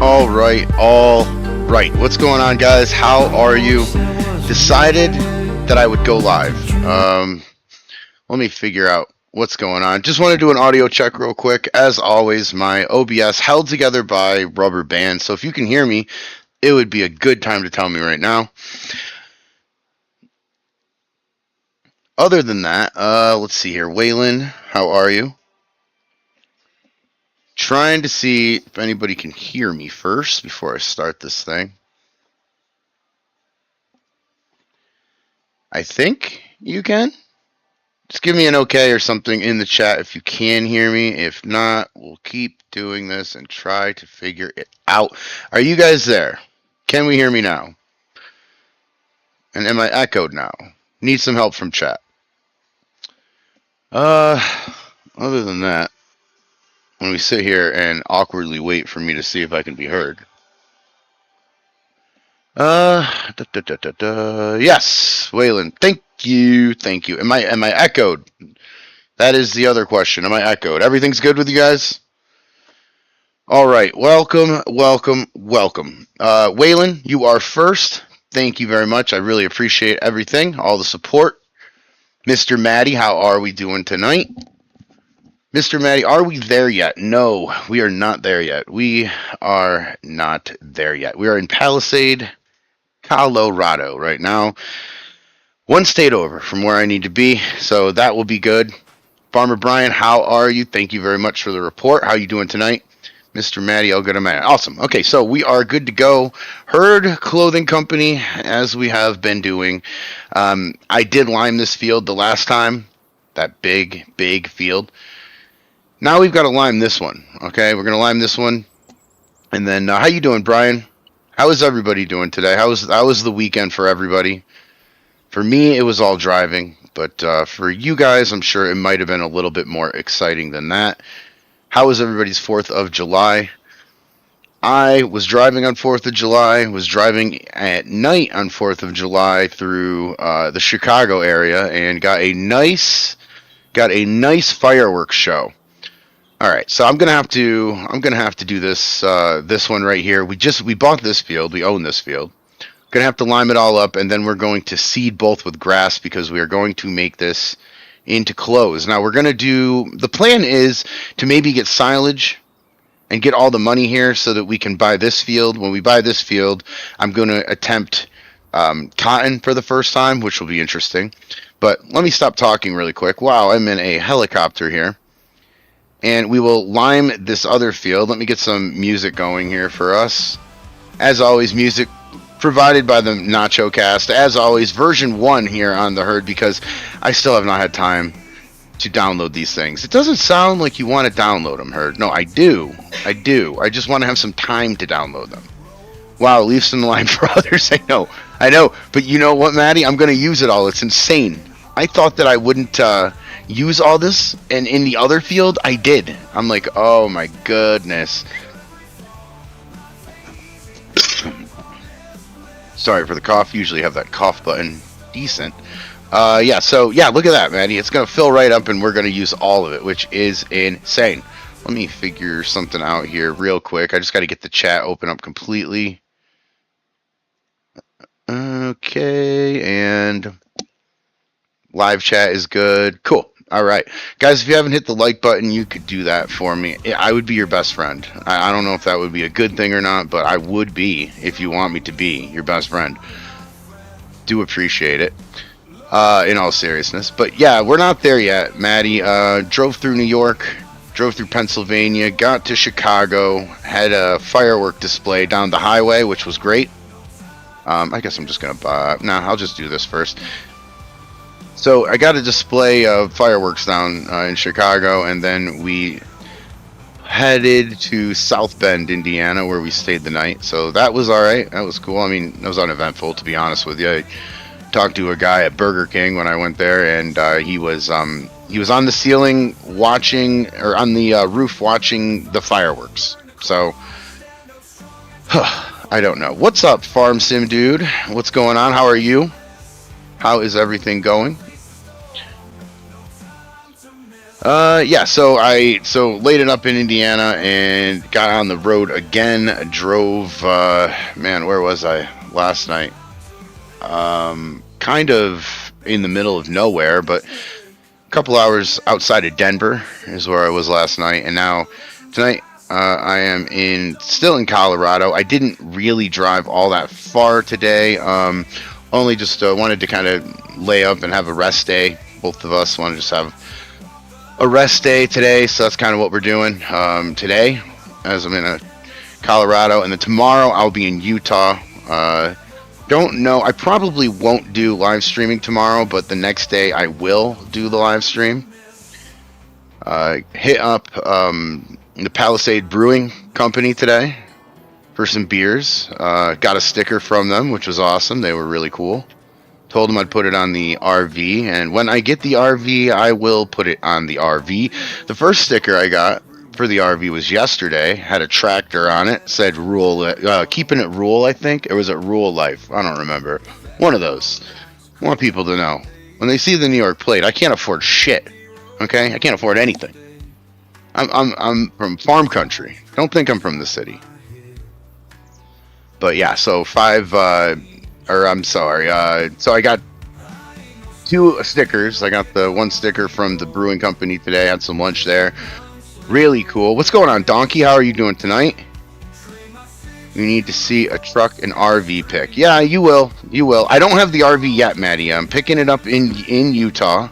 All right. What's going on, guys? How are you? Decided that I would go live. Let me figure out what's going on. Just want to do an audio check real quick. As always, my OBS held together by rubber bands. So if you can hear me, it would be a good time to tell me right now. Other than that, let's see here. Waylon, how are you? Trying to see if anybody can hear me first before I start this thing. I think you can. Just give me an okay or something in the chat if you can hear me. If not, we'll keep doing this and try to figure it out. Are you guys there? Can we hear me now? And am I echoed now? Need some help from chat. Other than that, when we sit here and awkwardly wait for me to see if I can be heard. Yes, Waylon. Thank you. Am I echoed? That is the other question. Am I echoed? Everything's good with you guys? All right. Welcome. Waylon, you are first. Thank you very much. I really appreciate everything, all the support. Mr. Maddie, how are we doing tonight? Mr. Maddie, are we there yet? No, we are not there yet. We are in Palisade, Colorado right now. One state over from where I need to be, so that will be good. Farmer Brian, how are you? Thank you very much for the report. How are you doing tonight? Mr. Maddie, I'll go to Matt. Awesome. Okay, so we are good to go. Herd Clothing Company, as we have been doing. I did lime this field the last time. That big field. Now we've got to lime this one. Okay, we're going to lime this one. And then, how you doing, Brian? How is everybody doing today? How was the weekend for everybody? For me, it was all driving. But for you guys, I'm sure it might have been a little bit more exciting than that. How was everybody's 4th of July? I was driving on 4th of July, was driving at night on 4th of July through the Chicago area and got a nice fireworks show. All right, so I'm gonna have to do this one right here. We bought this field, we own this field. Gonna have to lime it all up, and then we're going to seed both with grass because we are going to make this into clothes. Now the plan is to maybe get silage and get all the money here so that we can buy this field. When we buy this field, I'm going to attempt cotton for the first time, which will be interesting. But let me stop talking really quick. Wow, I'm in a helicopter here. And we will lime this other field. Let me get some music going here for us. As always, music provided by the Nacho Cast. As always, version 1 here on the Herd because I still have not had time to download these things. It doesn't sound like you want to download them, Herd. No, I do. I just want to have some time to download them. Wow, leave some line for others. I know. But you know what, Maddie? I'm going to use it all. It's insane. I thought that I wouldn't use all this, and in the other field, I did. I'm like, oh my goodness. Sorry for the cough. Usually have that cough button decent. Look at that, Maddie. It's going to fill right up, and we're going to use all of it, which is insane. Let me figure something out here real quick. I just got to get the chat open up completely. Okay, and live chat is good. Cool. All right. Guys, if you haven't hit the like button, you could do that for me. I would be your best friend. I don't know if that would be a good thing or not, but I would be if you want me to be your best friend. Do appreciate it, in all seriousness. But yeah, we're not there yet, Maddie. Drove through New York, drove through Pennsylvania, got to Chicago, had a firework display down the highway, which was great. I guess I'm just going to I'll just do this first. So I got a display of fireworks down in Chicago, and then we headed to South Bend, Indiana, where we stayed the night. So that was all right. That was cool. I mean, it was uneventful, to be honest with you. I talked to a guy at Burger King when I went there, and he was on the ceiling watching, or on the roof watching the fireworks. So I don't know. What's up, Farm Sim Dude? What's going on? How are you? How is everything going? Yeah. So laid it up in Indiana and got on the road again. Drove. Man, where was I last night? Kind of in the middle of nowhere, but a couple hours outside of Denver is where I was last night, and now tonight I am still in Colorado. I didn't really drive all that far today. Only just wanted to kind of lay up and have a rest day. Both of us want to just have a rest day today, so that's kind of what we're doing today, as I'm in Colorado, and then tomorrow I'll be in Utah. Don't know. I probably won't do live streaming tomorrow, but the next day I will do the live stream. Hit up the Palisade Brewing Company today for some beers. Got a sticker from them, which was awesome. They were really cool. Told them I'd put it on the RV, and when I get the RV, I will put it on the RV. The first sticker I got for the RV was yesterday. Had a tractor on it. Said "Rural," keeping it rural, I think, or was it "Rural Life"? I don't remember. One of those. I want people to know when they see the New York plate. I can't afford shit. Okay, I can't afford anything. I'm from farm country. Don't think I'm from the city. But yeah, so I'm sorry. So I got two stickers. I got the one sticker from the brewing company today. Had some lunch there. Really cool. What's going on, Donkey? How are you doing tonight? You need to see a truck and RV pick. Yeah, you will. You will. I don't have the RV yet, Maddie. I'm picking it up in Utah.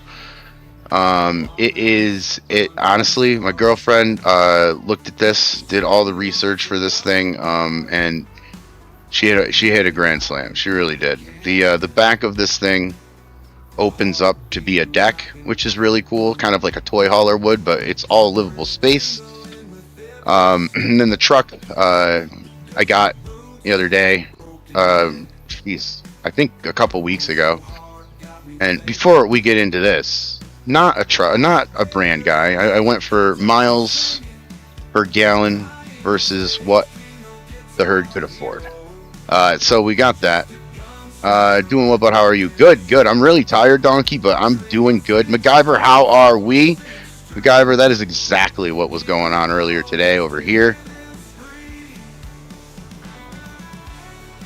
It honestly, my girlfriend looked at this, did all the research for this thing, and she hit a grand slam. She really did. The back of this thing opens up to be a deck, which is really cool, kind of like a toy hauler would, but it's all livable space. And then the truck I got the other day, I think a couple weeks ago. And before we get into this, not a brand guy. I went for miles per gallon versus what the herd could afford. So we got that. Doing well, but how are you? Good. I'm really tired, Donkey, but I'm doing good. MacGyver, how are we? MacGyver, that is exactly what was going on earlier today over here.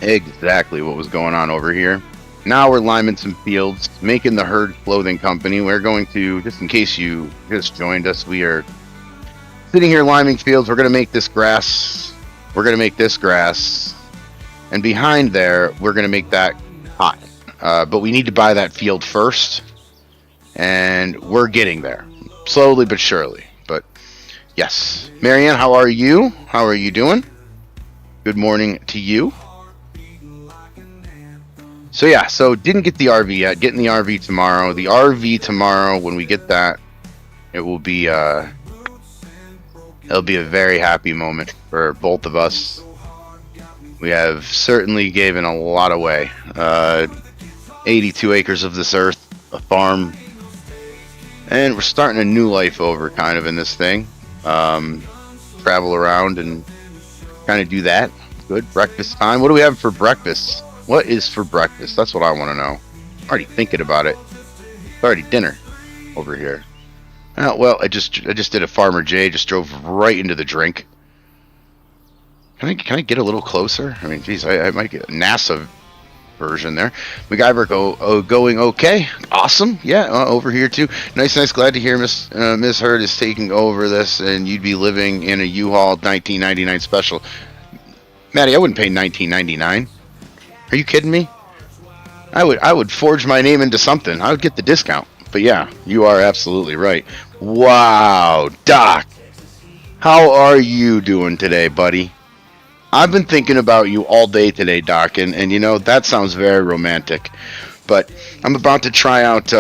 Exactly what was going on over here. Now we're liming some fields, making the Herd Clothing Company. We're going to, just in case you just joined us, we are sitting here liming fields. We're going to make this grass. And behind there, we're going to make that hot. But we need to buy that field first. And we're getting there. Slowly but surely. But yes. Marianne, how are you? How are you doing? Good morning to you. So yeah, didn't get the RV yet. Getting the RV tomorrow. The RV tomorrow, when we get that, it will be it'll be a very happy moment for both of us. We have certainly given a lot away. 82 acres of this earth, a farm, and we're starting a new life over kind of in this thing. Travel around and kind of do that. Good. Breakfast time. What do we have for breakfast? What is for breakfast? That's what I want to know. I'm already thinking about it. It's already dinner over here. Well, I just did a Farmer J. Just drove right into the drink. Can I get a little closer? I mean, geez, I might get a NASA version there. MacGyver going okay. Awesome. Yeah, over here too. Nice. Glad to hear Miss Hurd is taking over this, and you'd be living in a U-Haul 1999 special. Maddie, I wouldn't pay $19.99. Are you kidding me? I would forge my name into something. I would get the discount. But yeah, you are absolutely right. Wow, Doc. How are you doing today, buddy? I've been thinking about you all day today, Doc, and you know, that sounds very romantic. But I'm about to try out the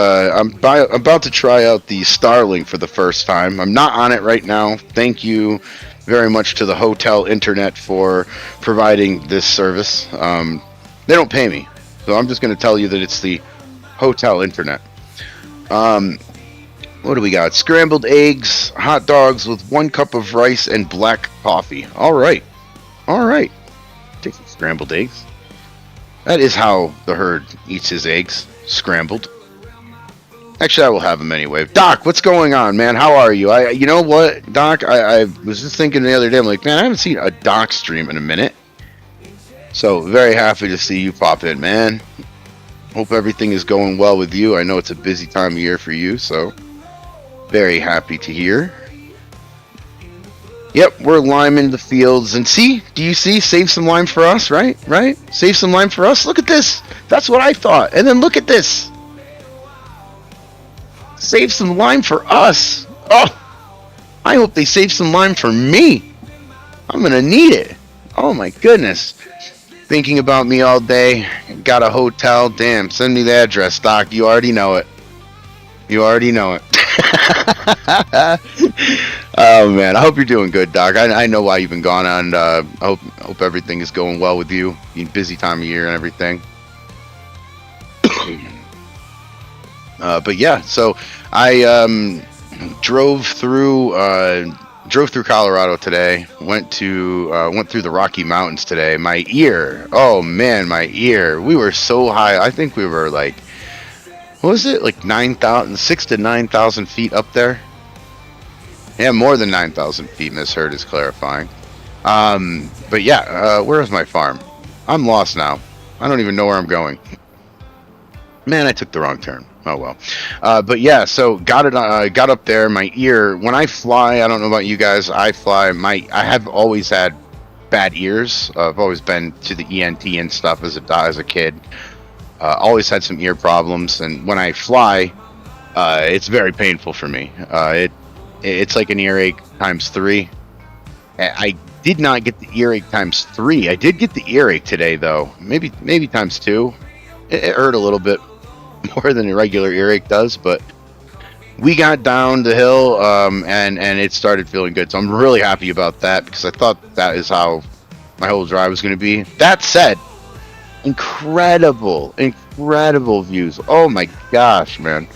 Starlink for the first time. I'm not on it right now. Thank you very much to the hotel internet for providing this service. They don't pay me, so I'm just going to tell you that it's the hotel internet. What do we got? Scrambled eggs, hot dogs with 1 cup of rice and black coffee. All right. Take some scrambled eggs. That is how the herd eats his eggs, scrambled. Actually, I will have him anyway. Doc, what's going on, man? How are you? You know what, Doc? I was just thinking the other day. I'm like, man, I haven't seen a Doc stream in a minute. So very happy to see you pop in, man. Hope everything is going well with you. I know it's a busy time of year for you, so very happy to hear. Yep, we're liming the fields, and see, do you see? Save some lime for us, right? Right? Save some lime for us. Look at this. That's what I thought. And then look at this. Save some lime for us. Oh, I hope they save some lime for me. I'm gonna need it. Oh my goodness. Thinking about me all day. Got a hotel. Damn, send me the address, Doc. You already know it. You already know it. Oh man, I hope you're doing good, Doc. I know why you've been gone on. I hope everything is going well with you. Busy time of year and everything. But yeah, so I drove through Colorado today. Went through the Rocky Mountains today. My ear, oh man, my ear. We were so high. I think we were like, what was it? Like 6,000 to 9,000 feet up there. Yeah, more than 9,000 feet. Misheard is clarifying. But yeah, where is my farm? I'm lost now. I don't even know where I'm going. Man, I took the wrong turn. Oh well. But yeah, so got up there. My ear. When I fly, I don't know about you guys. I have always had bad ears. I've always been to the ENT and stuff as a kid. Always had some ear problems, and when I fly, it's very painful for me. It's like an earache times 3. I did not get the earache times 3. I did get the earache today, though. Maybe times 2. It hurt a little bit more than a regular earache does, but we got down the hill, and it started feeling good. So I'm really happy about that, because I thought that is how my whole drive was going to be. That said, incredible views. Oh my gosh, man.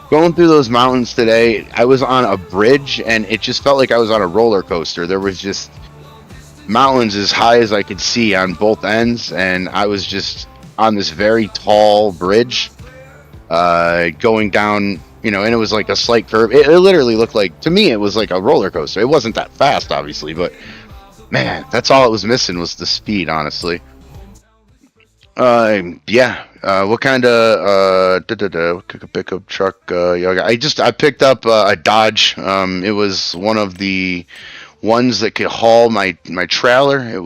Going through those mountains today, I was on a bridge, and it just felt like I was on a roller coaster. There was just mountains as high as I could see on both ends, and I was just on this very tall bridge, going down, and it was like a slight curve. It literally looked like, to me, it was like a roller coaster. It wasn't that fast, obviously, but man, that's all it was missing was the speed, honestly. Yeah. What kind of pickup truck? I picked up a Dodge. It was one of the ones that could haul my trailer.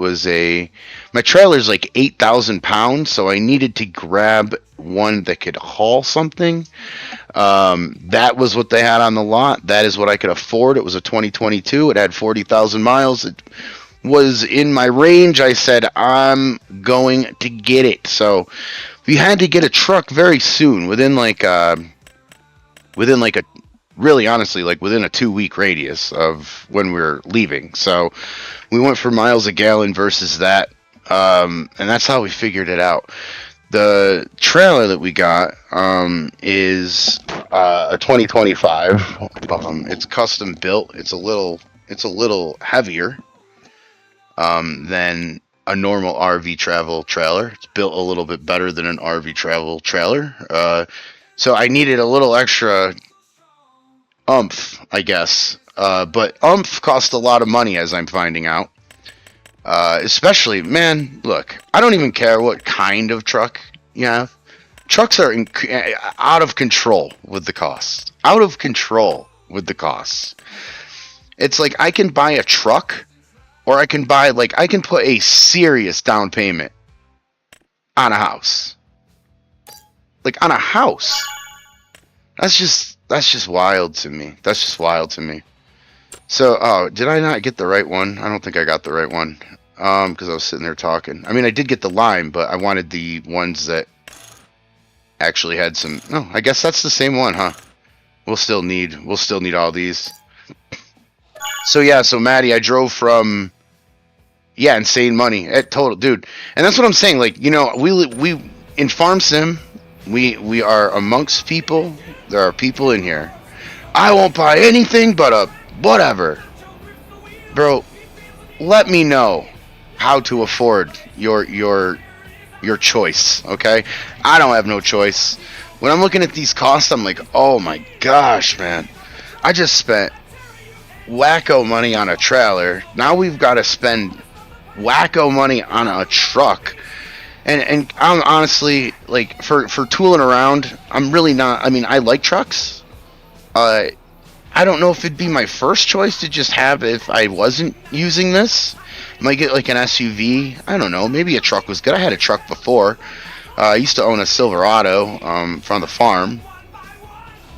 My trailer's like 8,000 pounds, so I needed to grab one that could haul something. That was what they had on the lot. That is what I could afford. It was a 2022. It had 40,000 miles. It was in my range. I said, I'm going to get it. So we had to get a truck very soon, within really honestly, like within a 2-week radius of when we were leaving. So we went for miles a gallon versus that. And that's how we figured it out. The trailer that we got is a 2025. It's custom built. It's a little heavier than a normal RV travel trailer. It's built a little bit better than an RV travel trailer. So I needed a little extra oomph, I guess. But oomph costs a lot of money, as I'm finding out. Especially, man, look, I don't even care what kind of truck you have. Trucks are out of control with the costs. Out of control with the costs. It's like I can buy a truck, or I can put a serious down payment on a house. Like on a house. That's just wild to me. That's just wild to me. So, did I not get the right one? I don't think I got the right one. Because I was sitting there talking. I mean, I did get the lime, but I wanted the ones that actually had some. No, I guess that's the same one, huh? We'll still need all these. So yeah, so Maddie, I drove from. Yeah, insane money. Total, dude. And that's what I'm saying. Like, we in Farm Sim, we are amongst people. There are people in here. I won't buy anything but a whatever. Bro, let me know how to afford your choice, okay? I don't have no choice. When I'm looking at these costs, I'm like, oh my gosh, man. I just spent wacko money on a trailer. Now we've got to spend wacko money on a truck. And I'm honestly, like, for tooling around, I'm really not. I mean, I like trucks. I don't know if it'd be my first choice to just have if I wasn't using this. Might get like an SUV. I don't know. Maybe a truck was good. I had a truck before. I used to own a Silverado from the farm.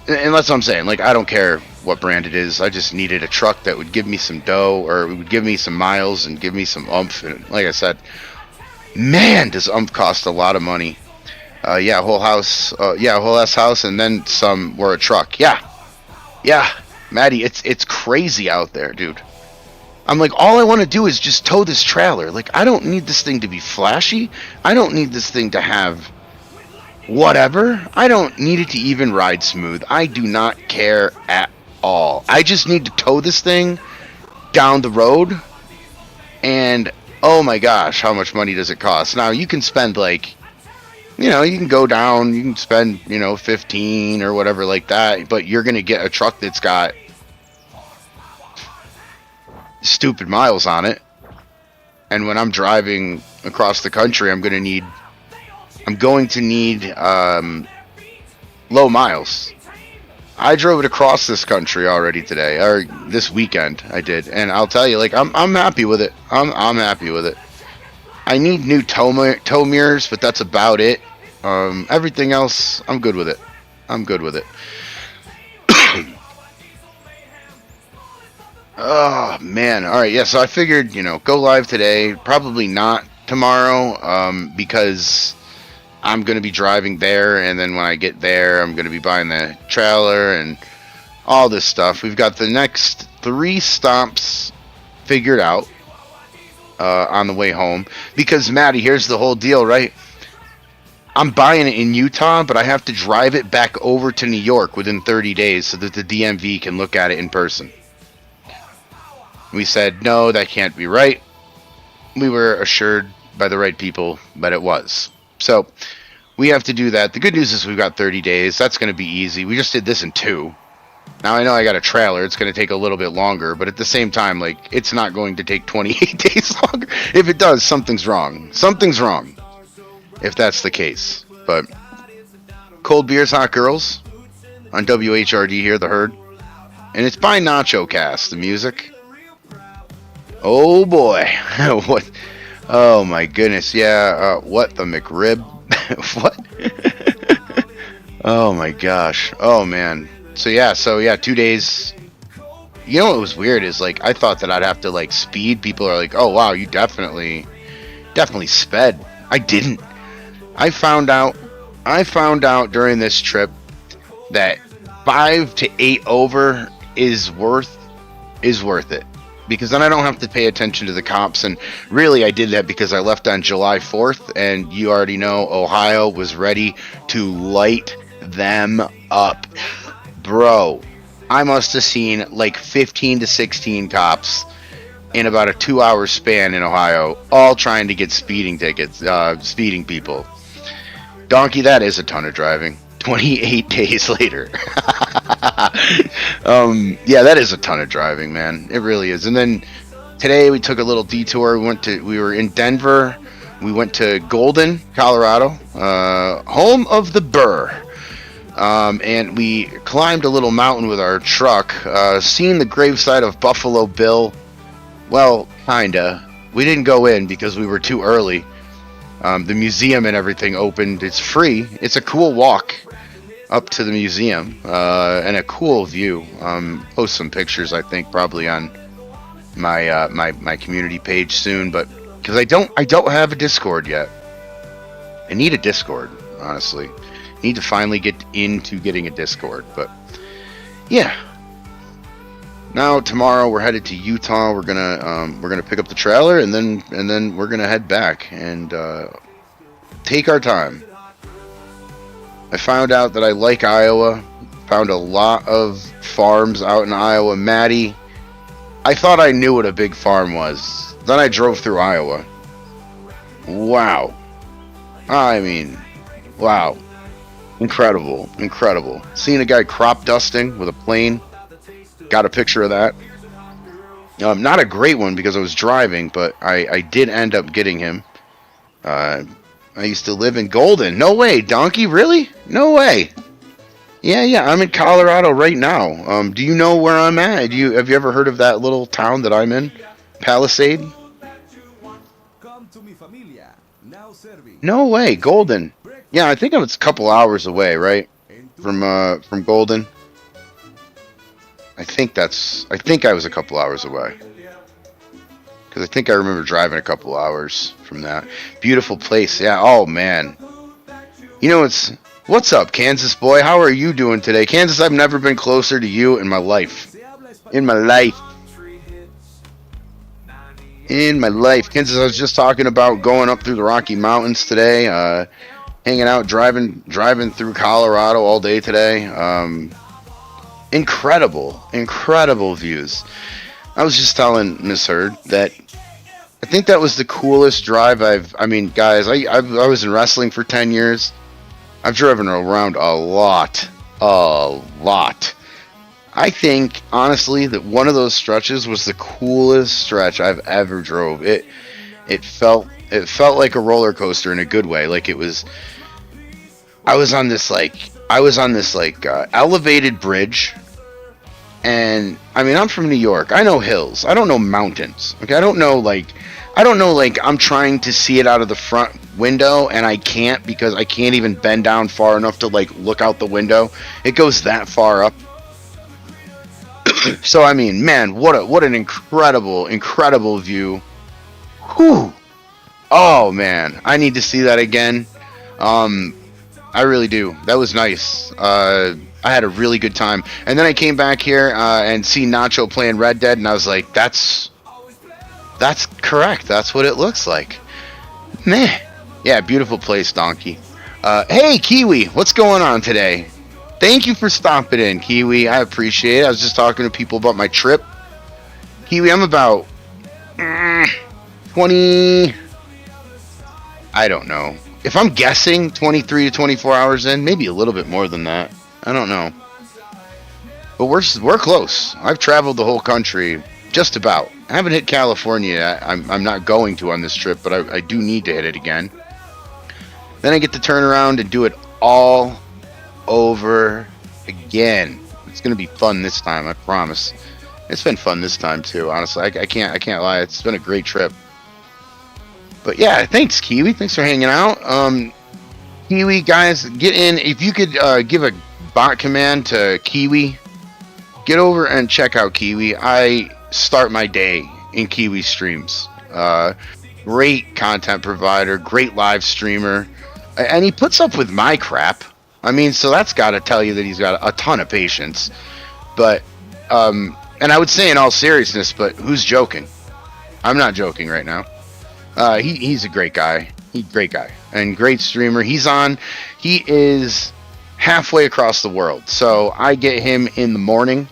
And that's what I'm saying. Like, I don't care what brand it is. I just needed a truck that would give me some dough, or it would give me some miles and give me some oomph. And like I said, man, does oomph cost a lot of money. Yeah, whole house. Yeah, whole ass house, and then some were a truck. Yeah, Maddie, it's crazy out there, dude. I'm like, all I want to do is just tow this trailer. Like, I don't need this thing to be flashy. I don't need this thing to have whatever. I don't need it to even ride smooth. I do not care at all. I just need to tow this thing down the road. And, oh my gosh, how much money does it cost? Now, you can spend, like, you know, you can go down, you can spend, 15 or whatever like that. But you're going to get a truck that's got stupid miles on it, and when I'm driving across the country, I'm going to need low miles. I drove it across this country already today, or this weekend I did, and I'll tell you, like, I'm happy with it. I'm happy with it. I need new tow mirrors, but that's about it. Everything else, I'm good with it. Oh man! All right, yeah. So I figured, go live today. Probably not tomorrow, because I'm gonna be driving there, and then when I get there, I'm gonna be buying the trailer and all this stuff. We've got the next 3 stops figured out on the way home. Because Maddie, here's the whole deal, right? I'm buying it in Utah, but I have to drive it back over to New York within 30 days so that the DMV can look at it in person. We said, no, that can't be right. We were assured by the right people that it was. So we have to do that. The good news is we've got 30 days. That's going to be easy. We just did this in 2. Now I know I got a trailer. It's going to take a little bit longer. But at the same time, like, it's not going to take 28 days longer. If it does, something's wrong. Something's wrong. If that's the case. But Cold Beers, Hot Girls on WHRD here, The Herd. And it's by Nacho Cast, the music. Oh boy. What? Oh my goodness. Yeah. What the McRib? What? Oh my gosh. Oh man. So yeah. 2 days. You know what was weird is, like, I thought that I'd have to, like, speed. People are like, oh wow, you definitely sped. I didn't. I found out during this trip that 5 to 8 over is worth it. Because then I don't have to pay attention to the cops. And really, I did that because I left on July 4th. And you already know Ohio was ready to light them up. Bro, I must have seen like 15 to 16 cops in about a 2-hour span in Ohio, all trying to get speeding tickets, speeding people. Donkey, that is a ton of driving. 28 days later. Yeah, that is a ton of driving, man. It really is. And then today we took a little detour. We were in Denver. We went to Golden, Colorado, home of the Burr. And we climbed a little mountain with our truck, seeing the gravesite of Buffalo Bill. Well, kinda. We didn't go in because we were too early. The museum and everything opened. It's free. It's a cool walk up to the museum, and a cool view. Post some pictures, I think, probably on my my community page soon. But because I don't have a Discord yet. I need a Discord, honestly. Need to finally get into getting a Discord. But yeah. Now tomorrow we're headed to Utah. We're gonna pick up the trailer, and then we're gonna head back and take our time. I found out that I like Iowa. Found a lot of farms out in Iowa. Maddie, I thought I knew what a big farm was. Then I drove through Iowa. Wow. I mean, wow. Incredible, incredible. Seeing a guy crop dusting with a plane, got a picture of that. Not a great one because I was driving, but I did end up getting him. Uh, I used to live in Golden. No way, Donkey, really? No way. Yeah, yeah, I'm in Colorado right now. Do you know where I'm at? Have you ever heard of that little town that I'm in? Palisade? No way, Golden. Yeah, I think it's a couple hours away, right? From Golden. I think I was a couple hours away. Because I think I remember driving a couple hours from that. Beautiful place, yeah. Oh man. You know what's up, Kansas boy? How are you doing today? Kansas, I've never been closer to you in my life. In my life. In my life. Kansas, I was just talking about going up through the Rocky Mountains today. Hanging out, driving through Colorado all day today. Incredible views. I was just telling Miss Heard that I think that was the coolest drive I mean, guys, I was in wrestling for 10 years. I've driven around a lot. I think, honestly, that one of those stretches was the coolest stretch I've ever drove. It felt like a roller coaster in a good way. Like I was on this elevated bridge. And I mean, I'm from New York. I know hills. I don't know mountains. Okay, I don't know like I'm trying to see it out of the front window and I can't because I can't even bend down far enough to like look out the window. It goes that far up. So I mean, man, what an incredible view. Whew. Oh man, I need to see that again. I really do. That was nice. I had a really good time. And then I came back here and see Nacho playing Red Dead, and I was like, that's correct. That's what it looks like. Meh. Yeah, beautiful place, Donkey. Hey, Kiwi, what's going on today? Thank you for stopping in, Kiwi. I appreciate it. I was just talking to people about my trip. Kiwi, I'm about 20... I don't know. If I'm guessing, 23 to 24 hours in, maybe a little bit more than that. I don't know. But we're close. I've traveled the whole country, just about. I haven't hit California yet. I'm not going to on this trip, but I do need to hit it again. Then I get to turn around and do it all over again. It's going to be fun this time, I promise. It's been fun this time too, honestly. I can't lie. It's been a great trip. But yeah, thanks, Kiwi. Thanks for hanging out. Kiwi, guys, get in. If you could give a bot command to Kiwi, get over and check out Kiwi. I start my day in Kiwi streams. Great content provider, great live streamer, and he puts up with my crap. I mean, so that's got to tell you that he's got a ton of patience. But and I would say in all seriousness, but who's joking? I'm not joking right now. He's a great guy. He's a great guy and great streamer. He is halfway across the world. So I get him in the morning.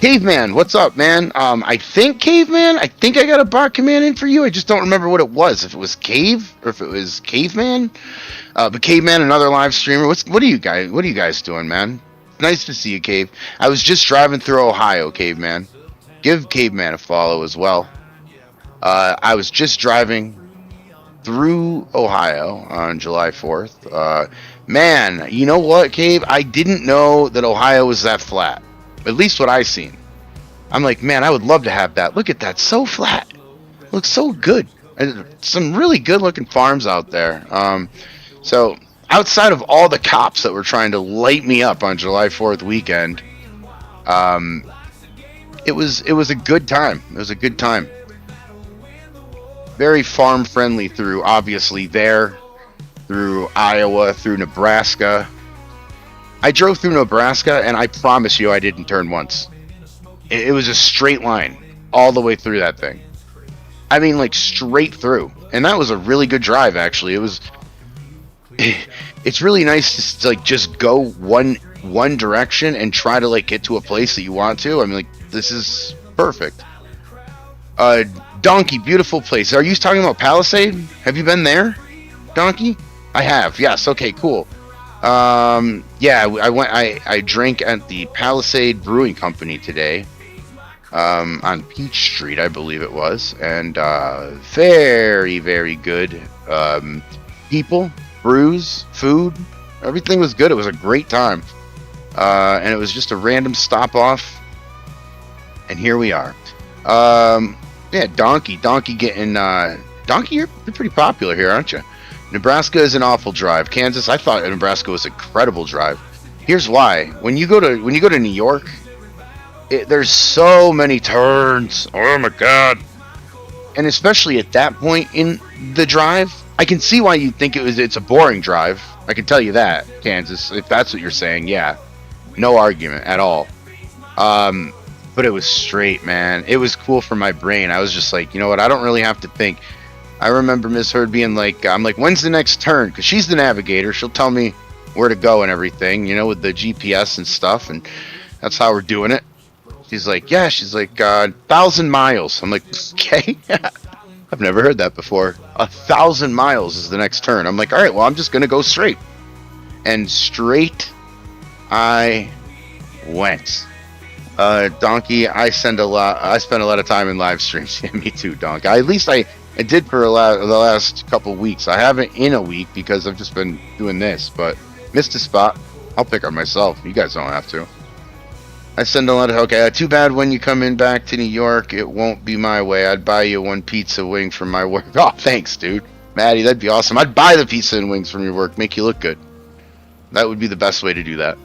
Caveman, what's up, man? I think Caveman, I got a bot command in for you. I just don't remember what it was. If it was Cave or if it was Caveman. But Caveman, another live streamer. What are you guys doing, man? Nice to see you, Cave. I was just driving through Ohio, Caveman. Give Caveman a follow as well. I was just driving through Ohio on July 4th. Man, you know what, Cave? I didn't know that Ohio was that flat. At least what I've seen. I'm like, man, I would love to have that. Look at that, so flat. Looks so good. Some really good-looking farms out there. So, outside of all the cops that were trying to light me up on July 4th weekend, it was a good time. It was a good time. Very farm friendly through Iowa, through Nebraska. I drove through Nebraska and I promise you I didn't turn once. It was a straight line all the way through that thing. I mean, like straight through. And that was a really good drive, actually. It's really nice to like just go one direction and try to like get to a place that you want to. I mean, like, this is perfect. Donkey, beautiful place. Are you talking about Palisade? Have you been there, Donkey? I have. Yes. Okay. Cool. Yeah, I went. I drank at the Palisade Brewing Company today. On Peach Street, I believe it was, and very, very good. People, brews, food, everything was good. It was a great time, and it was just a random stop off, and here we are. Yeah, Donkey getting Donkey. You're pretty popular here, aren't you? Nebraska is an awful drive. Kansas, I thought Nebraska was an incredible drive. Here's why: when you go to New York, there's so many turns. Oh my god! And especially at that point in the drive, I can see why you think it's a boring drive. I can tell you that, Kansas, if that's what you're saying. Yeah, no argument at all. But it was straight, man. It was cool for my brain. I was just like, you know what? I don't really have to think. I remember Miss Heard being like, I'm like, when's the next turn? Because she's the navigator. She'll tell me where to go and everything, with the GPS and stuff. And that's how we're doing it. She's like, yeah. She's like, 1,000 miles. I'm like, okay. I've never heard that before. 1,000 miles is the next turn. I'm like, all right, well, I'm just going to go straight. And straight I went. Donkey, I spend a lot of time in live streams. Yeah, me too, Donkey. At least I did for the last couple weeks. I haven't in a week because I've just been doing this, but missed a spot. I'll pick on myself. You guys don't have to. I send a lot of, okay, too bad when you come in back to New York, it won't be my way. I'd buy you one pizza wing from my work. Oh, thanks, dude. Maddie, that'd be awesome. I'd buy the pizza and wings from your work, make you look good. That would be the best way to do that.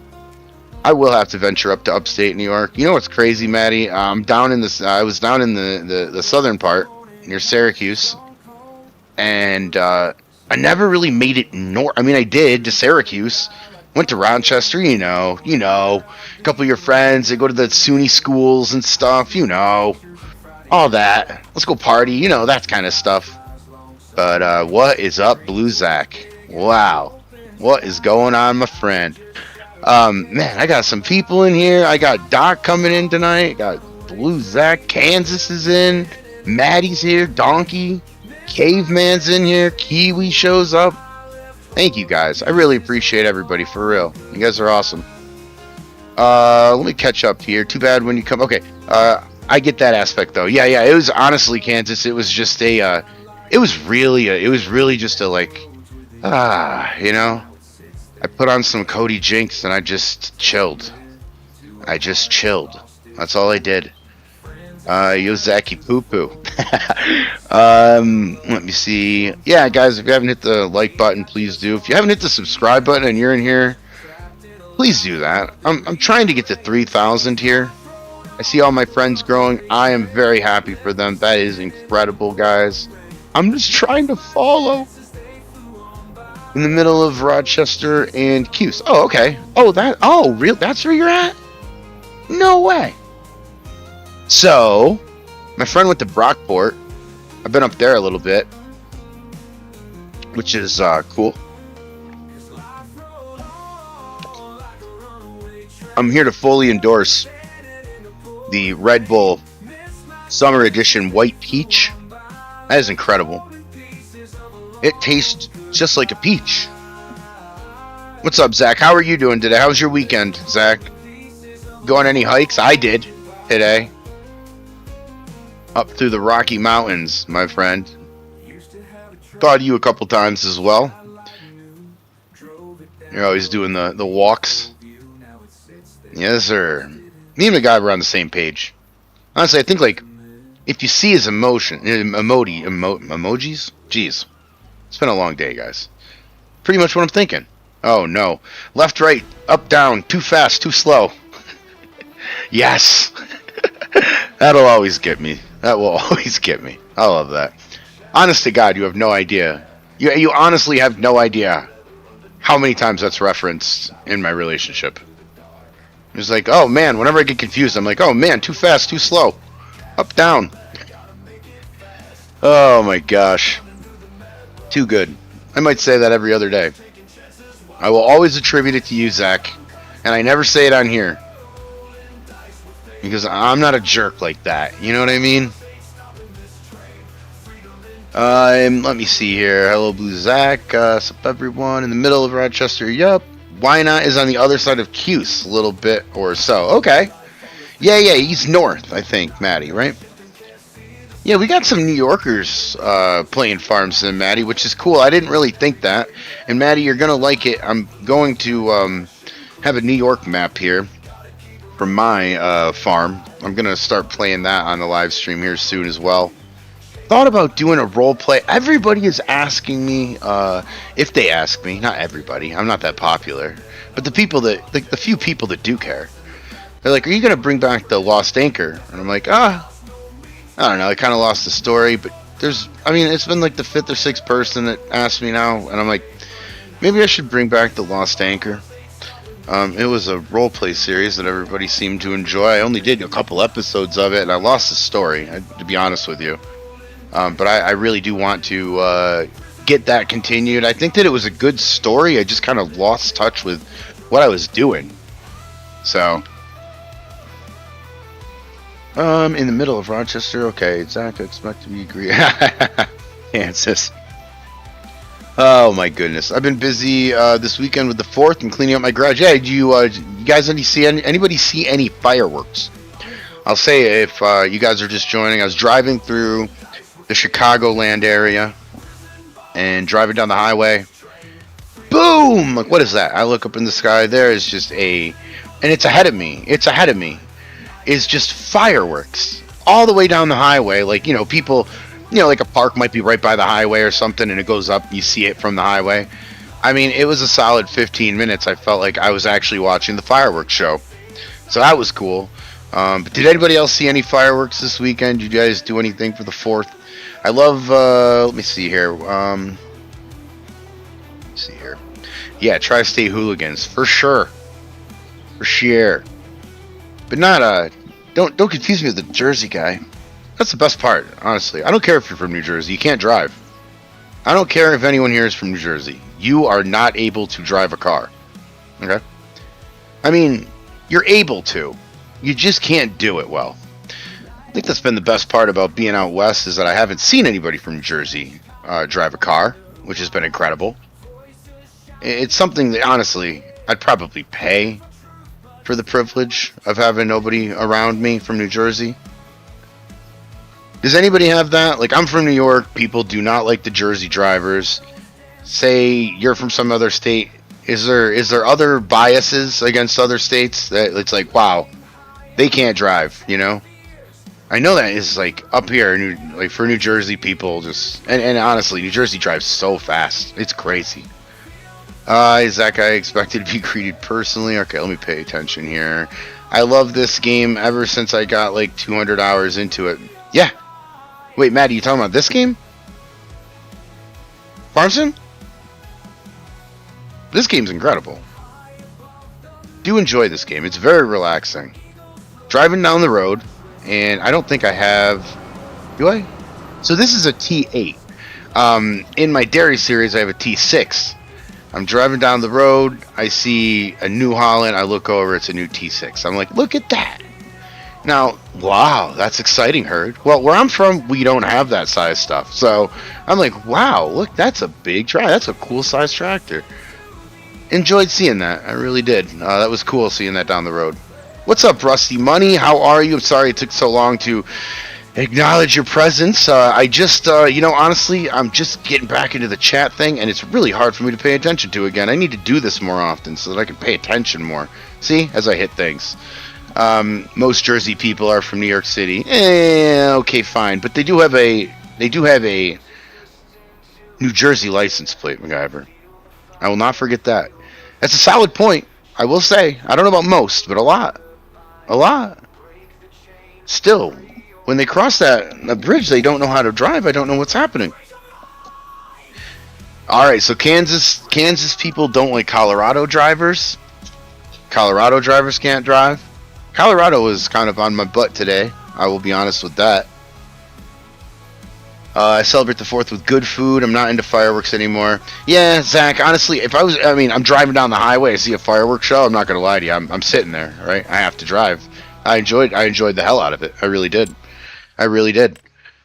I will have to venture up to upstate New York. You know what's crazy, Maddie? I was down in the southern part near Syracuse, and I never really made it north. I mean, I did to Syracuse. Went to Rochester, a couple of your friends, they go to the SUNY schools and stuff, all that. Let's go party, that kind of stuff. But what is up, Blue Zach? Wow. What is going on, my friend? Man, I got some people in here. I got Doc coming in tonight. I got Blue Zach. Kansas is in. Maddie's here. Donkey. Caveman's in here. Kiwi shows up. Thank you guys. I really appreciate everybody, for real. You guys are awesome. Let me catch up here. Too bad when you come. Okay. I get that aspect though. Yeah. It was honestly, Kansas. It was just it was really just a like, I put on some Cody Jinks and I just chilled. That's all I did. Yozaki Poo Poo. Let me see. Yeah, guys, if you haven't hit the like button, please do. If you haven't hit the subscribe button and you're in here, please do that. I'm trying to get to 3,000 here. I see all my friends growing. I am very happy for them. That is incredible, guys. I'm just trying to follow. In the middle of Rochester and Cuse. Oh, okay. Real? That's where you're at? No way. So, my friend went to Brockport. I've been up there a little bit, which is cool. I'm here to fully endorse the Red Bull Summer Edition White Peach. That is incredible. It tastes just like a peach. What's up, Zach? How are you doing today? How was your weekend, Zach? Going any hikes? I did today. Up through the Rocky Mountains, my friend. Thought of you a couple times as well. You're always doing the walks. Yes, sir. Me and the guy were on the same page. Honestly, I think like if you see his emojis. Jeez. It's been a long day, guys. Pretty much what I'm thinking. Oh, no. Left, right, up, down, too fast, too slow. Yes. That'll always get me. That will always get me. I love that. Honest to God, you have no idea. You honestly have no idea how many times that's referenced in my relationship. It's like, oh, man, whenever I get confused, I'm like, oh, man, too fast, too slow. Up, down. Oh, my gosh. Too good. I might say that every other day. I will always attribute it to you, Zach. And I never say it on here. Because I'm not a jerk like that. You know what I mean? Let me see here. Hello, Blue Zach. What's up, everyone? In the middle of Rochester. Yup. Why not is on the other side of Cuse, a little bit or so. Okay. Yeah. He's north, I think, Maddie, right? Yeah, we got some New Yorkers playing Farm Sim, Maddie, which is cool. I didn't really think that. And Maddie, you're gonna like it. I'm going to have a New York map here from my farm. I'm gonna start playing that on the live stream here soon as well. Thought about doing a role play. Everybody is asking me if they ask me. Not everybody. I'm not that popular, but the people that the few people that do care. They're like, "Are you gonna bring back the Lost Anchor?" And I'm like, I don't know. I kind of lost the story, but it's been like the fifth or sixth person that asked me now, and I'm like, maybe I should bring back the Lost Anchor. It was a role play series that everybody seemed to enjoy. I only did a couple episodes of it, and I lost the story, to be honest with you. But I really do want to get that continued. I think that it was a good story. I just kind of lost touch with what I was doing. So, in the middle of Rochester. Okay, Zach, I expect to be agree. Kansas. Oh my goodness, I've been busy this weekend with the 4th and cleaning up my garage. Yeah, you guys anybody see any fireworks? I'll say if you guys are just joining, I was driving through the Chicagoland area and driving down the highway. Boom! Like, what is that? I look up in the sky. There is just and it's ahead of me. Is just fireworks all the way down the highway. Like, people, like a park might be right by the highway or something, and it goes up, you see it from the highway. I mean, it was a solid 15 minutes. I felt like I was actually watching the fireworks show. So that was cool. But did anybody else see any fireworks this weekend? Did you guys do anything for the 4th? I love, let me see here. Yeah, Tri-State Hooligans, for sure. For sure. But not don't confuse me with the Jersey guy. That's the best part, honestly. I don't care if you're from New Jersey. You can't drive. I don't care if anyone here is from New Jersey. You are not able to drive a car. Okay? I mean, you're able to. You just can't do it well. I think that's been the best part about being out west is that I haven't seen anybody from New Jersey drive a car, which has been incredible. It's something that, honestly, I'd probably pay for the privilege of having nobody around me from New Jersey. Does anybody have that? Like, I'm from New York. People do not like the Jersey drivers. Say you're from some other state. Is there other biases against other states that it's like, wow, they can't drive, I know that is like up here, like for New Jersey people, just and honestly, New Jersey drives so fast. It's crazy. Is that guy expected to be greeted personally? Okay, let me pay attention here. I love this game ever since I got like 200 hours into it. Yeah. Wait, Matt, are you talking about this game? Farmson? This game's incredible. Do enjoy this game. It's very relaxing. Driving down the road, and I don't think I have... Do I? So this is a T8. In my dairy series, I have a T6. I'm driving down the road, I see a New Holland, I look over, it's a new T6. I'm like, look at that. Now, wow, that's exciting, Herd. Well, where I'm from, we don't have that size stuff. So I'm like, wow, look, that's a big tractor. That's a cool size tractor. Enjoyed seeing that. I really did. That was cool seeing that down the road. What's up, Rusty Money? How are you? I'm sorry it took so long to acknowledge your presence. I just, honestly, I'm just getting back into the chat thing, and it's really hard for me to pay attention to again. I need to do this more often so that I can pay attention more. See, as I hit things. Most Jersey people are from New York City. Okay, fine, but they do have a New Jersey license plate, MacGyver. I will not forget that. That's a solid point. I will say, I don't know about most, but a lot. Still, when they cross that bridge, they don't know how to drive. I don't know what's happening. All right, so Kansas people don't like Colorado drivers. Colorado drivers can't drive. Colorado was kind of on my butt today. I will be honest with that. I celebrate the 4th with good food. I'm not into fireworks anymore. Yeah, Zach, honestly, I'm driving down the highway, I see a fireworks show, I'm not going to lie to you. I'm sitting there, right? I have to drive. I enjoyed the hell out of it. I really did.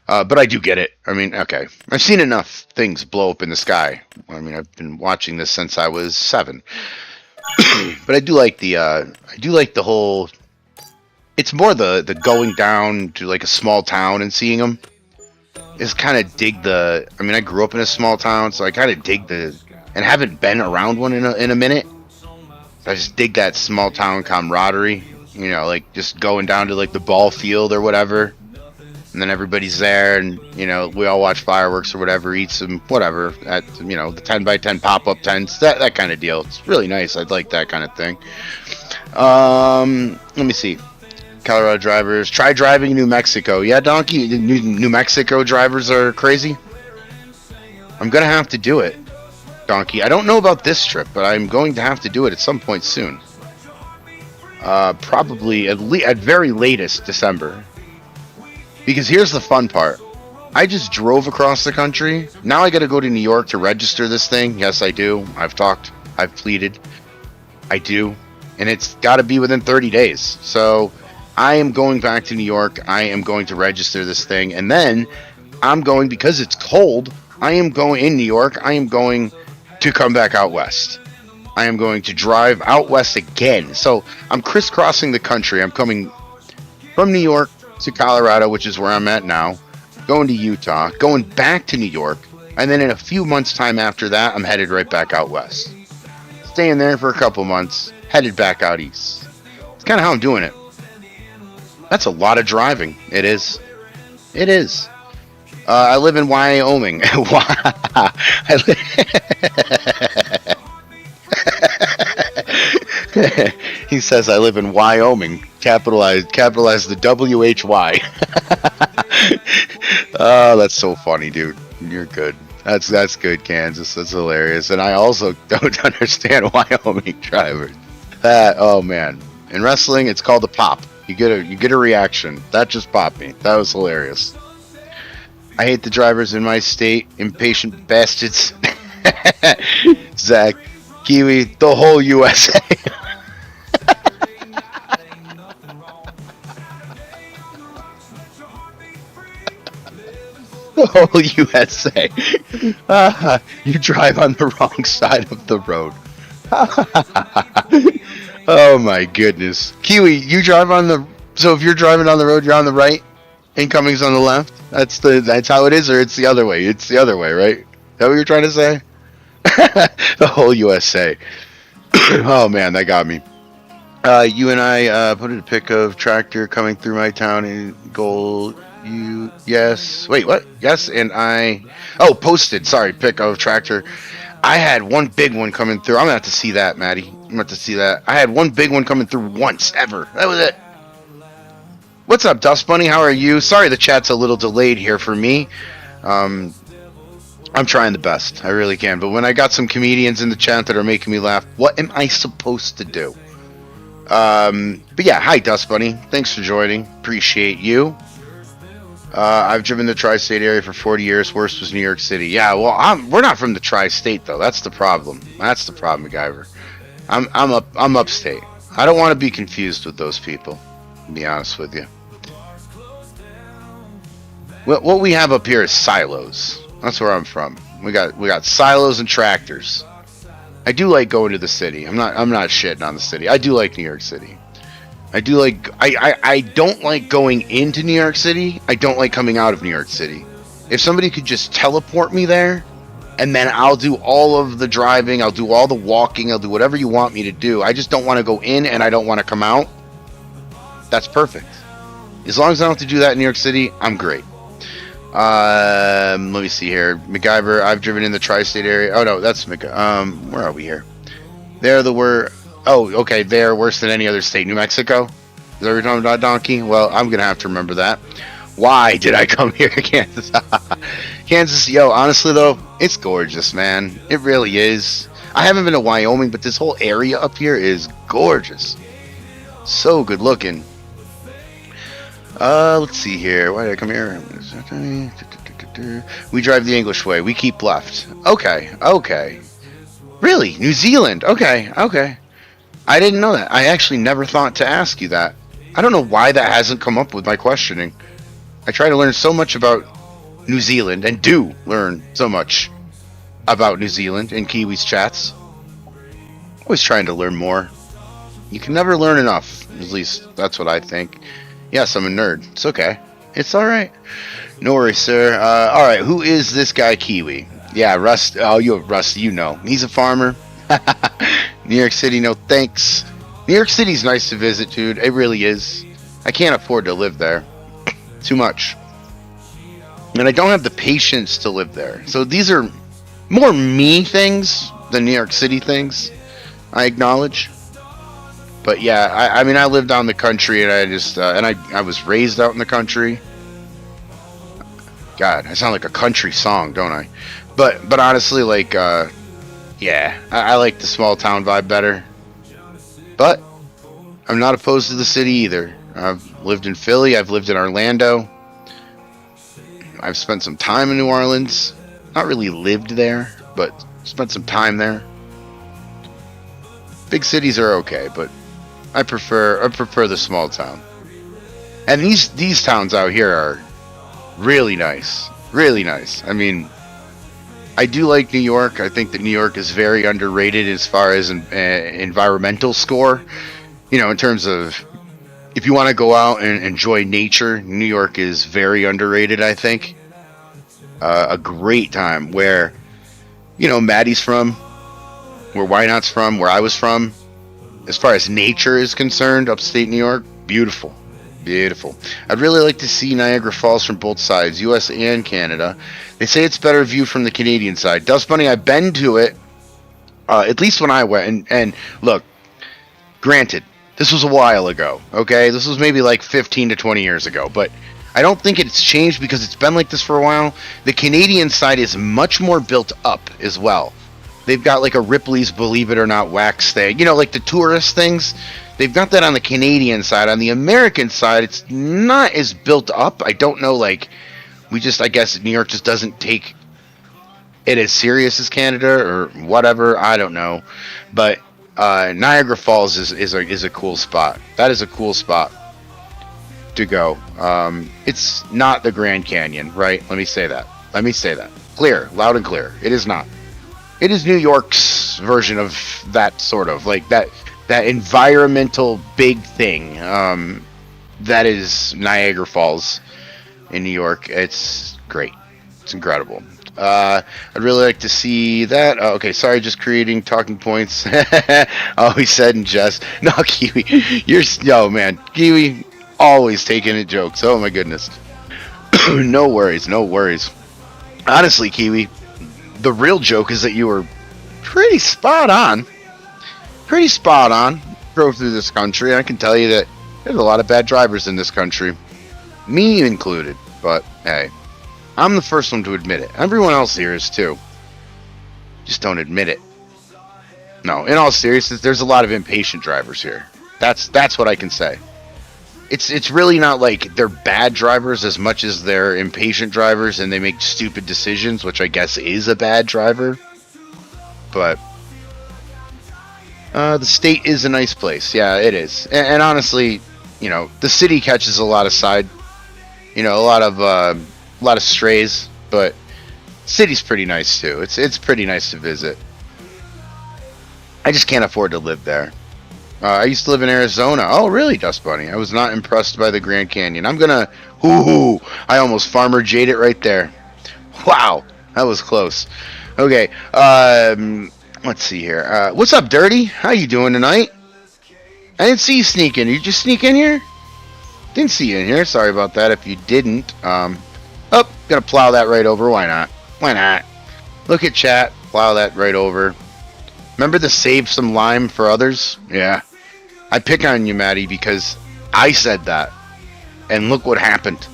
But I do get it. I mean, okay, I've seen enough things blow up in the sky. I mean, I've been watching this since I was 7. But I do like the whole. It's more the going down to like a small town and seeing them. Is kind of dig the. I mean, I grew up in a small town, so I kind of dig the, and haven't been around one in a minute. So I just dig that small town camaraderie. You know, like just going down to like the ball field or whatever, and then everybody's there, and you know we all watch fireworks or whatever, eat some whatever at the 10x10 pop-up tents, that kind of deal. It's really nice. I'd like that kind of thing. Let me see. Colorado drivers try driving New Mexico. Yeah, Donkey. New Mexico drivers are crazy. I'm gonna have to do it, Donkey. I don't know about this trip, but I'm going to have to do it at some point soon. Probably at very latest December. Because here's the fun part. I just drove across the country. Now I got to go to New York to register this thing. Yes, I do. I've talked. I've pleaded. I do. And it's got to be within 30 days. So I am going back to New York. I am going to register this thing. And then I'm going, because it's cold, I am going in New York. I am going to come back out west. I am going to drive out west again. So I'm crisscrossing the country. I'm coming from New York to Colorado, which is where I'm at now, going to Utah, going back to New York, and then in a few months' time after that, I'm headed right back out west. Staying there for a couple months, headed back out east. It's kind of how I'm doing it. That's a lot of driving. It is. It is. I live in Wyoming. He says I live in Wyoming. Capitalize the WHY. Oh, that's so funny, dude. You're good. That's good, Kansas. That's hilarious. And I also don't understand Wyoming drivers. Oh man. In wrestling, it's called a pop. You get a reaction. That just popped me. That was hilarious. I hate the drivers in my state, impatient bastards. Zach, Kiwi, the whole USA. The whole USA. You drive on the wrong side of the road. Oh my goodness. Kiwi, you drive on the... So if you're driving on the road, you're on the right, incoming's on the left? That's how it is, or it's the other way? It's the other way, right? Is that what you're trying to say? The whole USA. Oh man, that got me. You and I put in a pic of tractor coming through my town in gold. Yes. Wait, what? Yes, and I... Oh, posted. Sorry, pic of tractor. I had one big one coming through. I'm going to have to see that, Maddie. I'm going to have to see that. I had one big one coming through once, ever. That was it. What's up, Dust Bunny? How are you? Sorry the chat's a little delayed here for me. I'm trying the best. I really can. But when I got some comedians in the chat that are making me laugh, what am I supposed to do? But yeah, hi, Dust Bunny. Thanks for joining. Appreciate you. I've driven the tri-state area for 40 years. Worst was New York City. Yeah, well, we're not from the tri-state though. That's the problem. That's the problem, MacGyver. I'm upstate. I don't want to be confused with those people, to be honest with you. What we have up here is silos. That's where I'm from. We got silos and tractors. I do like going to the city. I'm not shitting on the city. I do like New York City. I don't like going into New York City. I don't like coming out of New York City. If somebody could just teleport me there, and then I'll do all of the driving, I'll do all the walking, I'll do whatever you want me to do. I just don't want to go in and I don't want to come out. That's perfect. As long as I don't have to do that in New York City, I'm great. Let me see here. MacGyver, I've driven in the tri-state area. Oh no, that's where are we here? Oh, okay, they're worse than any other state. New Mexico? Is that what you're talking about, Donkey? Well, I'm going to have to remember that. Why did I come here to Kansas? Kansas, yo, honestly, though, it's gorgeous, man. It really is. I haven't been to Wyoming, but this whole area up here is gorgeous. So good looking. Let's see here. Why did I come here? We drive the English way. We keep left. Okay. Really? New Zealand? Okay. I didn't know that. I actually never thought to ask you that. I don't know why that hasn't come up with my questioning. I try to learn so much about New Zealand, and do learn so much about New Zealand in Kiwi's chats. Always trying to learn more. You can never learn enough. At least that's what I think. Yes, I'm a nerd. It's okay. It's alright. No worries, sir. Alright, who is this guy, Kiwi? Yeah, Rust. Oh, Rusty, you know. He's a farmer. New York City, no thanks. New York City's nice to visit, dude. It really is. I can't afford to live there. Too much. And I don't have the patience to live there. So these are more me things than New York City things, I acknowledge. But yeah, I mean, I lived out in the country, and I was raised out in the country. God, I sound like a country song, don't I? But honestly, like, yeah, I like the small town vibe better. But I'm not opposed to the city either. I've lived in Philly. I've lived in Orlando. I've spent some time in New Orleans. Not really lived there, but spent some time there. Big cities are okay, but I prefer the small town. And these towns out here are really nice. Really nice. I mean, I do like New York. I think that New York is very underrated as far as an environmental score. You know, in terms of if you want to go out and enjoy nature, New York is very underrated, I think. A great time where, you know, Maddie's from, where Wynot's from, where I was from. As far as nature is concerned, upstate New York, beautiful. Beautiful. I'd really like to see Niagara Falls from both sides, US and Canada. They say it's better view from the Canadian side. Dust Bunny, I've been to it, at least when I went. And look, granted, this was a while ago, okay? This was maybe like 15 to 20 years ago, but I don't think it's changed because it's been like this for a while. The Canadian side is much more built up as well. They've got like a Ripley's Believe It or Not wax thing. You know, like the tourist things. They've got that on the Canadian side. On the American side, it's not as built up. I don't know, like, I guess New York just doesn't take it as serious as Canada or whatever. I don't know. But Niagara Falls is a cool spot. That is a cool spot to go. It's not the Grand Canyon, right? Let me say that. Clear, loud and clear. It is not. It is New York's version of that sort of, like, that environmental big thing. That is Niagara Falls in New York. It's great. It's incredible. I'd really like to see that. Okay, sorry, just creating talking points. Always said in jest. No, Kiwi, man, Kiwi, always taking it jokes. Oh my goodness. No worries. Honestly, Kiwi, the real joke is that you were pretty spot on. Drove through this country. I can tell you that there's a lot of bad drivers in this country, me included. But hey, I'm the first one to admit it. Everyone else here is too. Just don't admit it. No, in all seriousness, there's a lot of impatient drivers here. That's what I can say. It's really not like they're bad drivers as much as they're impatient drivers and they make stupid decisions, which I guess is a bad driver. But the state is a nice place. Yeah, it is. And honestly, you know, the city catches a lot of a lot of strays, but city's pretty nice too. It's pretty nice to visit. I just can't afford to live there. I used to live in Arizona. Oh, really, Dust Bunny? I was not impressed by the Grand Canyon. I almost Farmer Jade it right there. Wow, that was close. Okay, let's see here. What's up, Dirty? How you doing tonight? I didn't see you sneak in. You just sneak in here? Didn't see you in here. Sorry about that if you didn't. Gonna plow that right over. Why not? Look at chat. Plow that right over. Remember to save some lime for others? Yeah. I pick on you, Maddie, because I said that. And look what happened.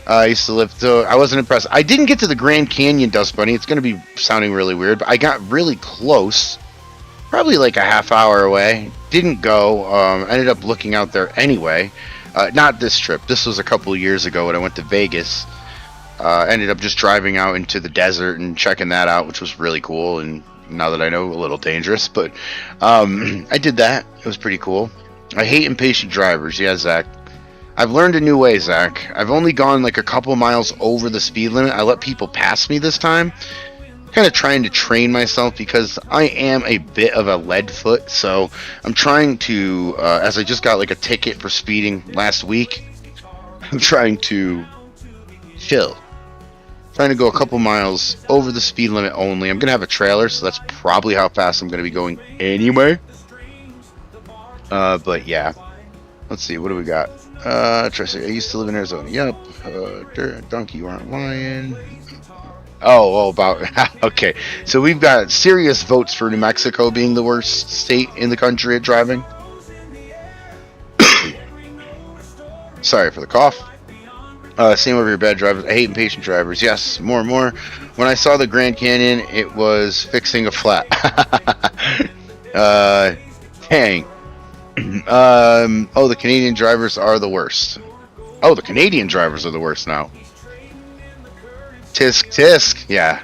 I used to live, so I wasn't impressed. I didn't get to the Grand Canyon, Dust Bunny. It's going to be sounding really weird, but I got really close. Probably like a half hour away. Didn't go. Ended up looking out there anyway. Not this trip. This was a couple of years ago when I went to Vegas. Ended up just driving out into the desert and checking that out, which was really cool. And now that I know, a little dangerous, but I did that. It was pretty cool. I hate impatient drivers. Yeah, Zach. I've learned a new way, Zach. I've only gone like a couple miles over the speed limit. I let people pass me this time. Kind of trying to train myself because I am a bit of a lead foot. So I'm trying to, as I just got like a ticket for speeding last week, I'm trying to chill. Trying to go a couple miles over the speed limit only. I'm going to have a trailer, so that's probably how fast I'm going to be going anyway. But yeah. Let's see, what do we got? I used to live in Arizona. Yep. Donkey, you aren't lying. Oh, about... Okay. So we've got serious votes for New Mexico being the worst state in the country at driving. Sorry for the cough. Same over here, bad drivers. I hate impatient drivers. Yes, more and more. When I saw the Grand Canyon, it was fixing a flat. Dang. Oh, the Canadian drivers are the worst. Oh, the Canadian drivers are the worst now. Tisk, tisk. Yeah.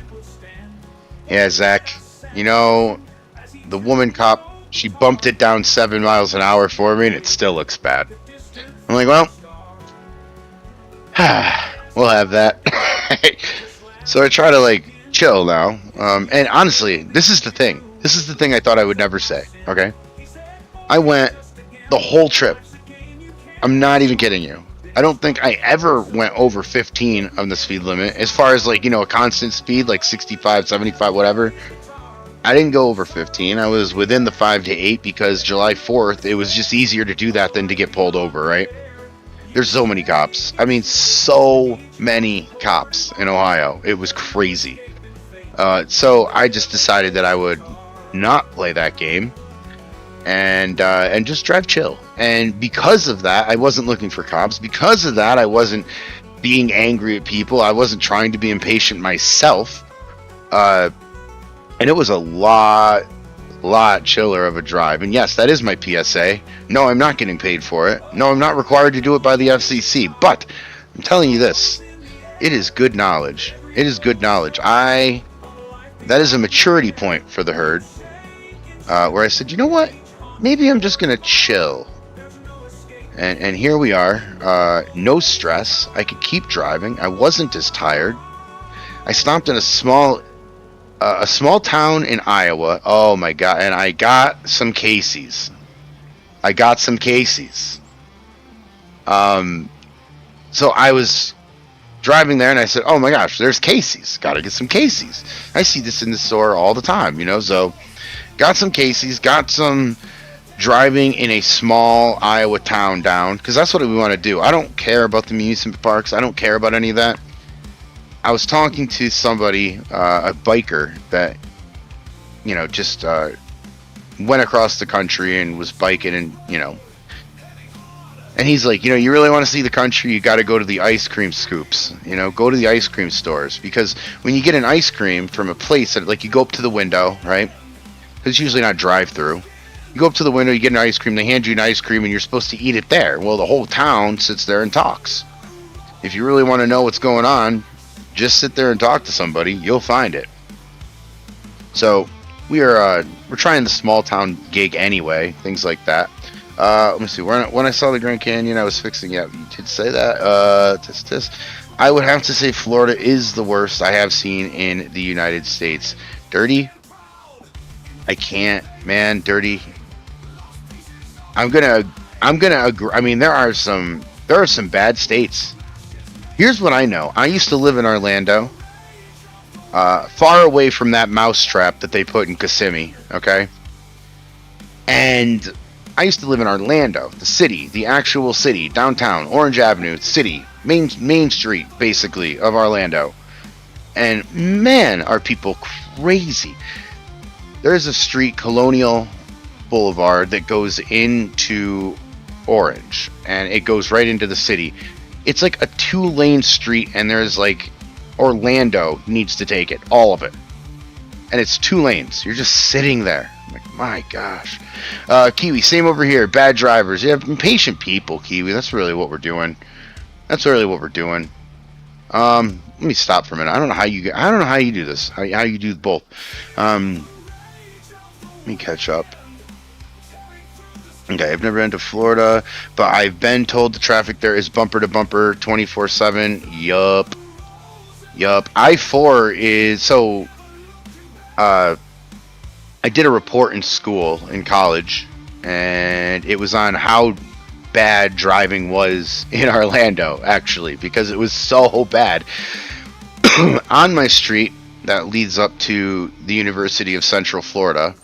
Yeah, Zach. You know, the woman cop, she bumped it down 7 miles an hour for me, and it still looks bad. I'm like, well, we'll have that. So I try to, like, chill now. And honestly, this is the thing. This is the thing I thought I would never say, okay? I went the whole trip. I'm not even kidding you. I don't think I ever went over 15 on the speed limit. As far as, like, you know, a constant speed, like 65, 75, whatever. I didn't go over 15. I was within the 5 to 8 because July 4th, it was just easier to do that than to get pulled over, right? There's so many cops. I mean, so many cops in Ohio. It was crazy. So I just decided that I would not play that game and just drive chill. And because of that, I wasn't looking for cops. Because of that, I wasn't being angry at people. I wasn't trying to be impatient myself. And it was a lot chiller of a drive. And yes, that is my PSA. No, I'm not getting paid for it. No, I'm not required to do it by the FCC. But I'm telling you this, it is good knowledge. It is good knowledge. That is a maturity point for the herd, where I said, you know what? Maybe I'm just going to chill. And here we are. No stress. I could keep driving. I wasn't as tired. I stopped in a small town in Iowa. Oh my God. And I got some Casey's. So I was driving there and I said, oh my gosh, there's Casey's. Gotta get some Casey's. I see this in the store all the time, you know, so got some Casey's, got some driving in a small Iowa town down, because that's what we want to do. I don't care about the amusement parks. I don't care about any of that. I was talking to somebody, a biker that, you know, just went across the country and was biking, and, you know, and he's like, you know, you really want to see the country, you got to go to the ice cream scoops, you know, go to the ice cream stores, because when you get an ice cream from a place that, like, you go up to the window, right? Because it's usually not drive-through. You go up to the window, you get an ice cream, they hand you an ice cream, and you're supposed to eat it there. Well, the whole town sits there and talks. If you really want to know what's going on, just sit there and talk to somebody. You'll find it. So we're trying the small town gig anyway, things like that. Let me see. When I saw the Grand Canyon, I was fixing. Yeah, you did say that. I would have to say Florida is the worst I have seen in the United States. Dirty. I can't, man. Dirty. I'm gonna agree. I mean, there are some bad states. Here's what I know. I used to live in Orlando, far away from that mousetrap that they put in Kissimmee, okay? And I used to live in Orlando, the city, the actual city, downtown, Orange Avenue, city, main street, basically, of Orlando. And man, are people crazy. There's a street, Colonial Boulevard, that goes into Orange, and it goes right into the city. It's like a 2-lane street, and there's like, Orlando needs to take it, all of it. And it's 2 lanes. You're just sitting there. I'm like, my gosh. Kiwi, same over here. Bad drivers. Yeah, impatient people, Kiwi. That's really what we're doing. Let me stop for a minute. I don't know how you do this. How you do both. Let me catch up. Okay, I've never been to Florida, but I've been told the traffic there is bumper to bumper 24/7. Yup. Yup. I-4 is so uh I did a report in school in college and it was on how bad driving was in Orlando actually because it was so bad. On my street that leads up to the University of Central Florida,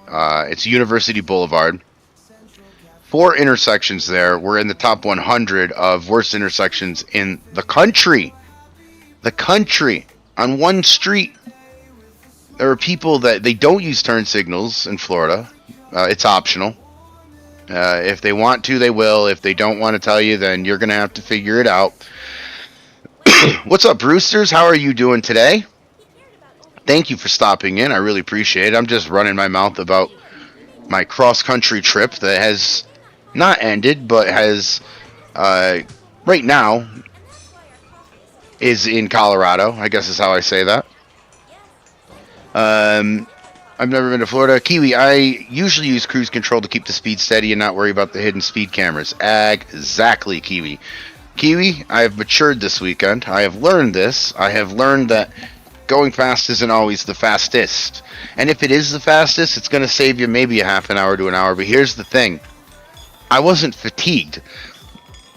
it's University Boulevard. Four intersections there were in the top 100 of worst intersections in the country. The country on one street. There are people that they don't use turn signals in Florida. It's optional. If they want to, they will. If they don't want to tell you, then you're going to have to figure it out. What's up, Brewsters? How are you doing today? Thank you for stopping in. I really appreciate it. I'm just running my mouth about my cross-country trip that has not ended, but has right now is in Colorado. I guess is how I say that. I've never been to Florida. Kiwi, I usually use cruise control to keep the speed steady and not worry about the hidden speed cameras. Exactly, Kiwi. Kiwi, I have matured this weekend. I have learned this. I have learned that going fast isn't always the fastest. And if it is the fastest, it's going to save you maybe a half an hour to an hour. But here's the thing. I wasn't fatigued.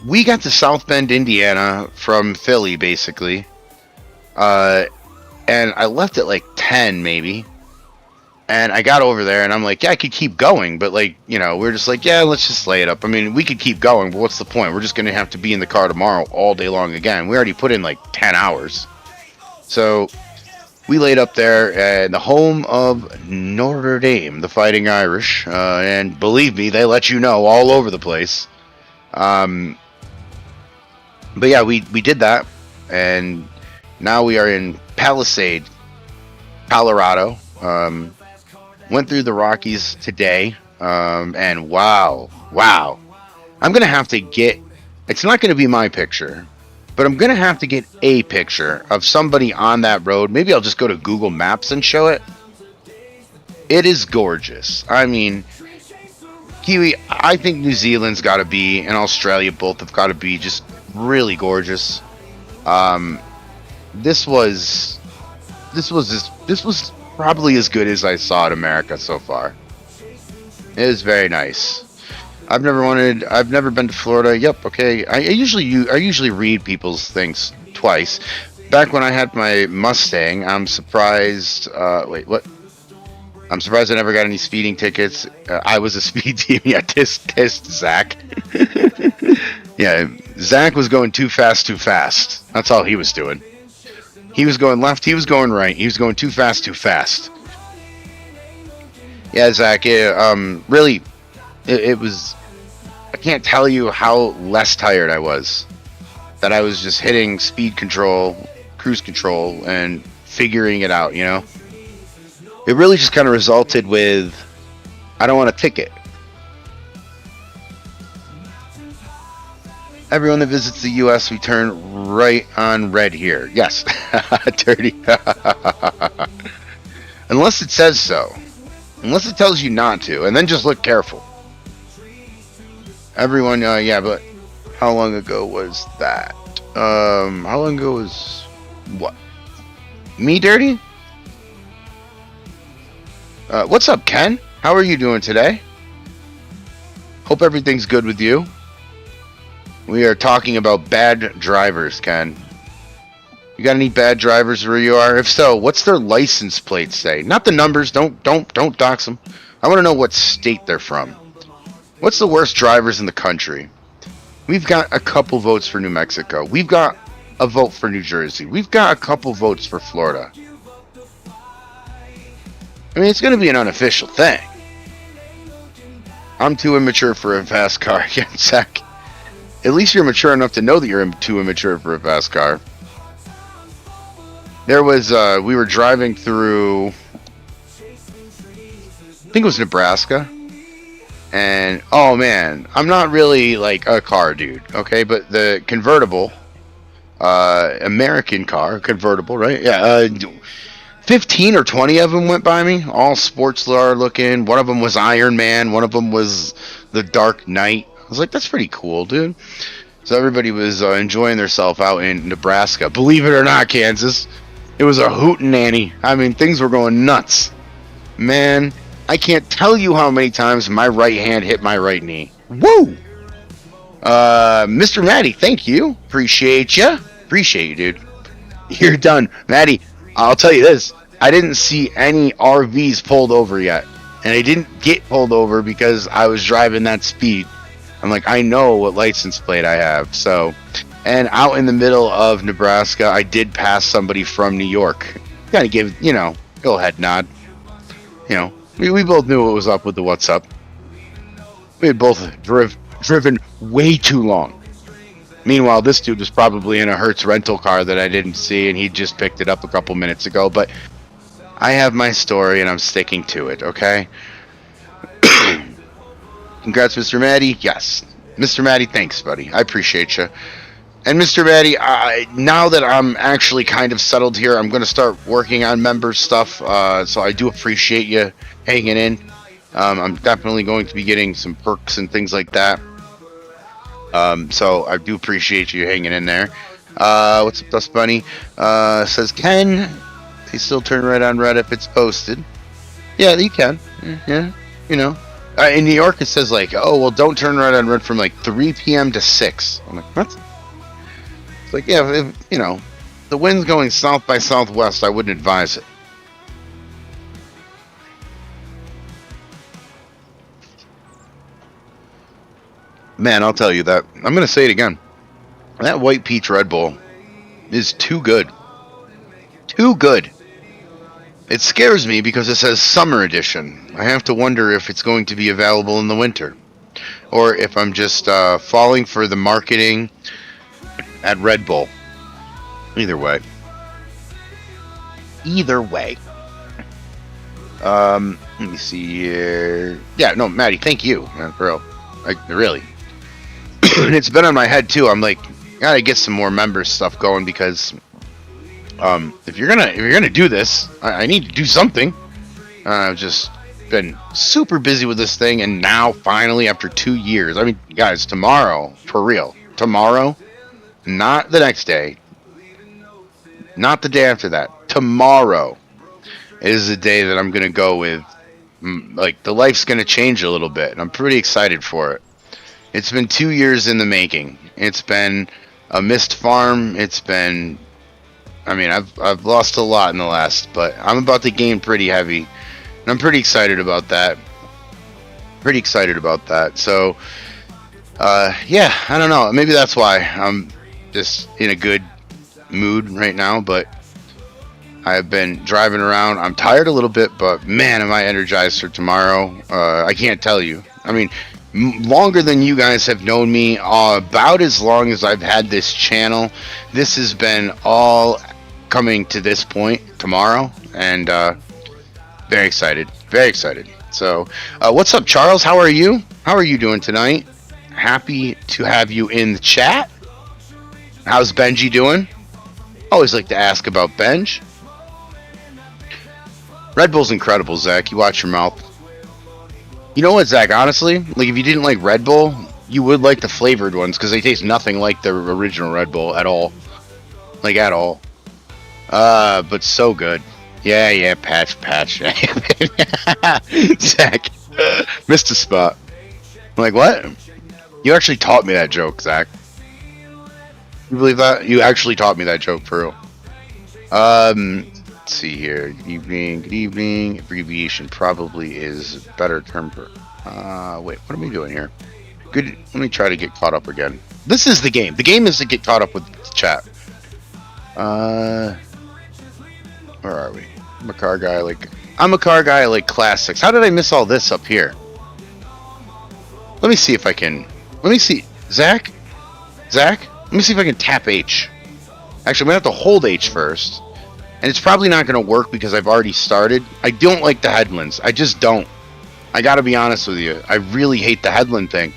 We got to South Bend, Indiana from Philly, basically. And I left at like 10, maybe. And I got over there, and I'm like, yeah, I could keep going. But, like, you know, we're just like, yeah, let's just lay it up. I mean, we could keep going, but what's the point? We're just going to have to be in the car tomorrow all day long again. We already put in like 10 hours. So we laid up there in the home of Notre Dame, the Fighting Irish. And believe me, they let you know all over the place. But yeah, we did that. And now we are in Palisade, Colorado. Went through the Rockies today. And wow. I'm going to have to get... It's not going to be my picture. But I'm going to have to get a picture of somebody on that road. Maybe I'll just go to Google Maps and show it. It is gorgeous. I mean, Kiwi, I think New Zealand's got to be, and Australia both have got to be just really gorgeous. This was probably as good as I saw in America so far. It is very nice. I've never been to Florida. Yep, okay. I usually read people's things twice. Back when I had my Mustang, I'm surprised. Wait, what? I'm surprised I never got any speeding tickets. I was a speed demon. Yeah, test Zach. Yeah, Zach was going too fast. That's all he was doing. He was going left. He was going right. He was going too fast. Yeah, Zach. Really, it was. I can't tell you how less tired I was. That I was just hitting speed control, cruise control, and figuring it out, you know? It really just kind of resulted with, I don't want a ticket. Everyone that visits the U.S., we turn right on red here. Yes. Dirty. Unless it says so. Unless it tells you not to. And then just look careful. Everyone, yeah, but how long ago was that? How long ago was what? Me, Dirty? What's up, Ken? How are you doing today? Hope everything's good with you. We are talking about bad drivers, Ken. You got any bad drivers where you are? If so, what's their license plate say? Not the numbers. Don't dox them. I want to know what state they're from. What's the worst drivers in the country? We've got a couple votes for New Mexico. We've got a vote for New Jersey. We've got a couple votes for Florida. I mean, it's going to be an unofficial thing. I'm too immature for a fast car. Yeah, Zach. At least you're mature enough to know that you're too immature for a fast car. There was, we were driving through, I think it was Nebraska. And, oh man, I'm not really like a car dude, okay? But the convertible, American car, convertible, right? Yeah, 15 or 20 of them went by me, all sports car looking. One of them was Iron Man. One of them was the dark night. I was like, that's pretty cool, dude. So everybody was enjoying themselves out in Nebraska. Believe it or not, Kansas, it was a hootenanny. I mean, things were going nuts. Man, I can't tell you how many times my right hand hit my right knee. Woo! Mr. Maddie, thank you. Appreciate you. Appreciate you, dude. You're done. Maddie, I'll tell you this. I didn't see any RVs pulled over yet. And I didn't get pulled over because I was driving that speed. I'm like, I know what license plate I have. So, and out in the middle of Nebraska, I did pass somebody from New York. Kind of give, go head nod. We both knew what was up with the what's up. We had both driven way too long. Meanwhile, this dude was probably in a Hertz rental car that I didn't see, and he just picked it up a couple minutes ago. But I have my story, and I'm sticking to it, okay? Congrats, Mr. Maddie. Yes. Mr. Maddie, thanks, buddy. I appreciate you. And Mr. Maddie, now that I'm actually kind of settled here, I'm going to start working on member stuff. So I do appreciate you hanging in. I'm definitely going to be getting some perks and things like that. So I do appreciate you hanging in there. What's up, Dust Bunny? Says, Ken, they still turn red on red if it's posted. Yeah, you can. Yeah, in New York, it says don't turn red on red from 3 p.m. to 6. I'm like, what? It's like, yeah, if, the wind's going south by southwest, I wouldn't advise it. Man, I'll tell you that. I'm going to say it again. That White Peach Red Bull is too good. Too good. It scares me because it says Summer Edition. I have to wonder if it's going to be available in the winter. Or if I'm just falling for the marketing at Red Bull. Either way. Let me see here. Yeah, no, Maddie, thank you, man, for real. Really. And it's been on my head too. I'm like, gotta get some more member stuff going because if you're gonna do this, I need to do something. I've just been super busy with this thing, and now finally, after 2 years, I mean, guys, tomorrow, for real, tomorrow, not the next day, not the day after that, tomorrow is the day that I'm gonna go with. The life's gonna change a little bit, and I'm pretty excited for it. It's been 2 years in the making. It's been a missed farm. It's been, I've lost a lot in the last, but I'm about to gain pretty heavy, and I'm pretty excited about that. So, yeah, I don't know. Maybe that's why I'm just in a good mood right now, but I've been driving around. I'm tired a little bit, but man, am I energized for tomorrow. I can't tell you. Longer than you guys have known me, about as long as I've had this channel, this has been all coming to this point tomorrow, and very excited. So, what's up, Charles? How are you? How are you doing tonight? Happy to have you in the chat. How's Benji doing? Always like to ask about Benj. Red Bull's incredible, Zach. You watch your mouth. You know what, Zach? Honestly, if you didn't like Red Bull, you would like the flavored ones because they taste nothing like the original Red Bull at all. At all. But so good. Yeah, patch. Zach, missed a spot. I'm like, what? You actually taught me that joke, Zach. You believe that? You actually taught me that joke, for real. Let's see here. Good evening. Abbreviation probably is a better term for... wait, what are we doing here? Good. Let me try to get caught up again. This is the game. The game is to get caught up with the chat. Where are we? I'm a car guy I like classics. How did I miss all this up here? Let me see if I can... Let me see. Zach? Let me see if I can tap H. Actually, I'm going to have to hold H first. And it's probably not going to work because I've already started. I don't like the headlands. I just don't. I got to be honest with you. I really hate the headland thing.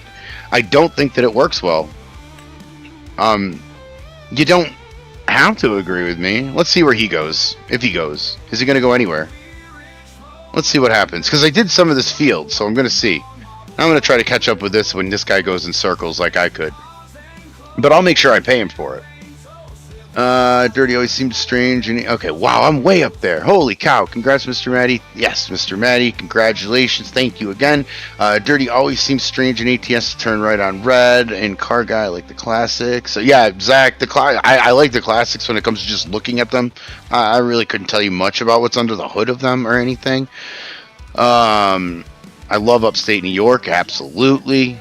I don't think that it works well. You don't have to agree with me. Let's see where he goes. If he goes. Is he going to go anywhere? Let's see what happens. Because I did some of this field, so I'm going to see. I'm going to try to catch up with this when this guy goes in circles like I could. But I'll make sure I pay him for it. Dirty always seems strange. Okay, wow, I'm way up there. Holy cow. Congrats, Mr. Matty. Yes, Mr. Matty, congratulations. Thank you again. Dirty always seems strange in ATS to turn right on red. And Car Guy, I like the classics. So, yeah, Zach, I like the classics when it comes to just looking at them. I really couldn't tell you much about what's under the hood of them or anything. I love upstate New York, absolutely.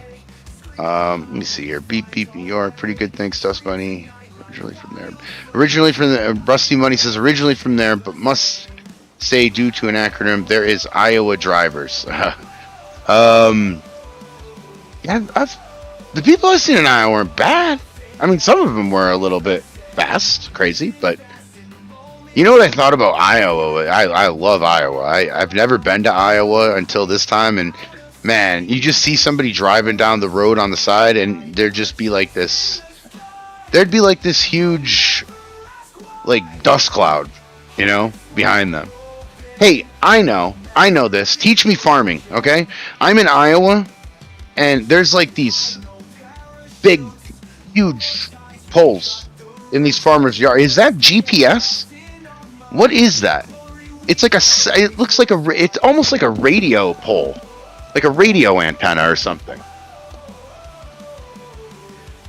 Let me see here. Beep, beep, New York. Pretty good, thanks, Dust Bunny. Originally from there. Rusty Money says originally from there, but must say due to an acronym, there is Iowa drivers. Yeah, the people I've seen in Iowa aren't bad. I mean, some of them were a little bit fast, crazy, but you know what I thought about Iowa? I love Iowa. I've never been to Iowa until this time, and man, you just see somebody driving down the road on the side, and there'd just be like this. There'd be like this huge, like, dust cloud, you know, behind them. Hey, I know this. Teach me farming, okay? I'm in Iowa, and there's like these big, huge poles in these farmers' yards. Is that GPS? What is that? It's like it looks like it's almost like a radio pole, like a radio antenna or something.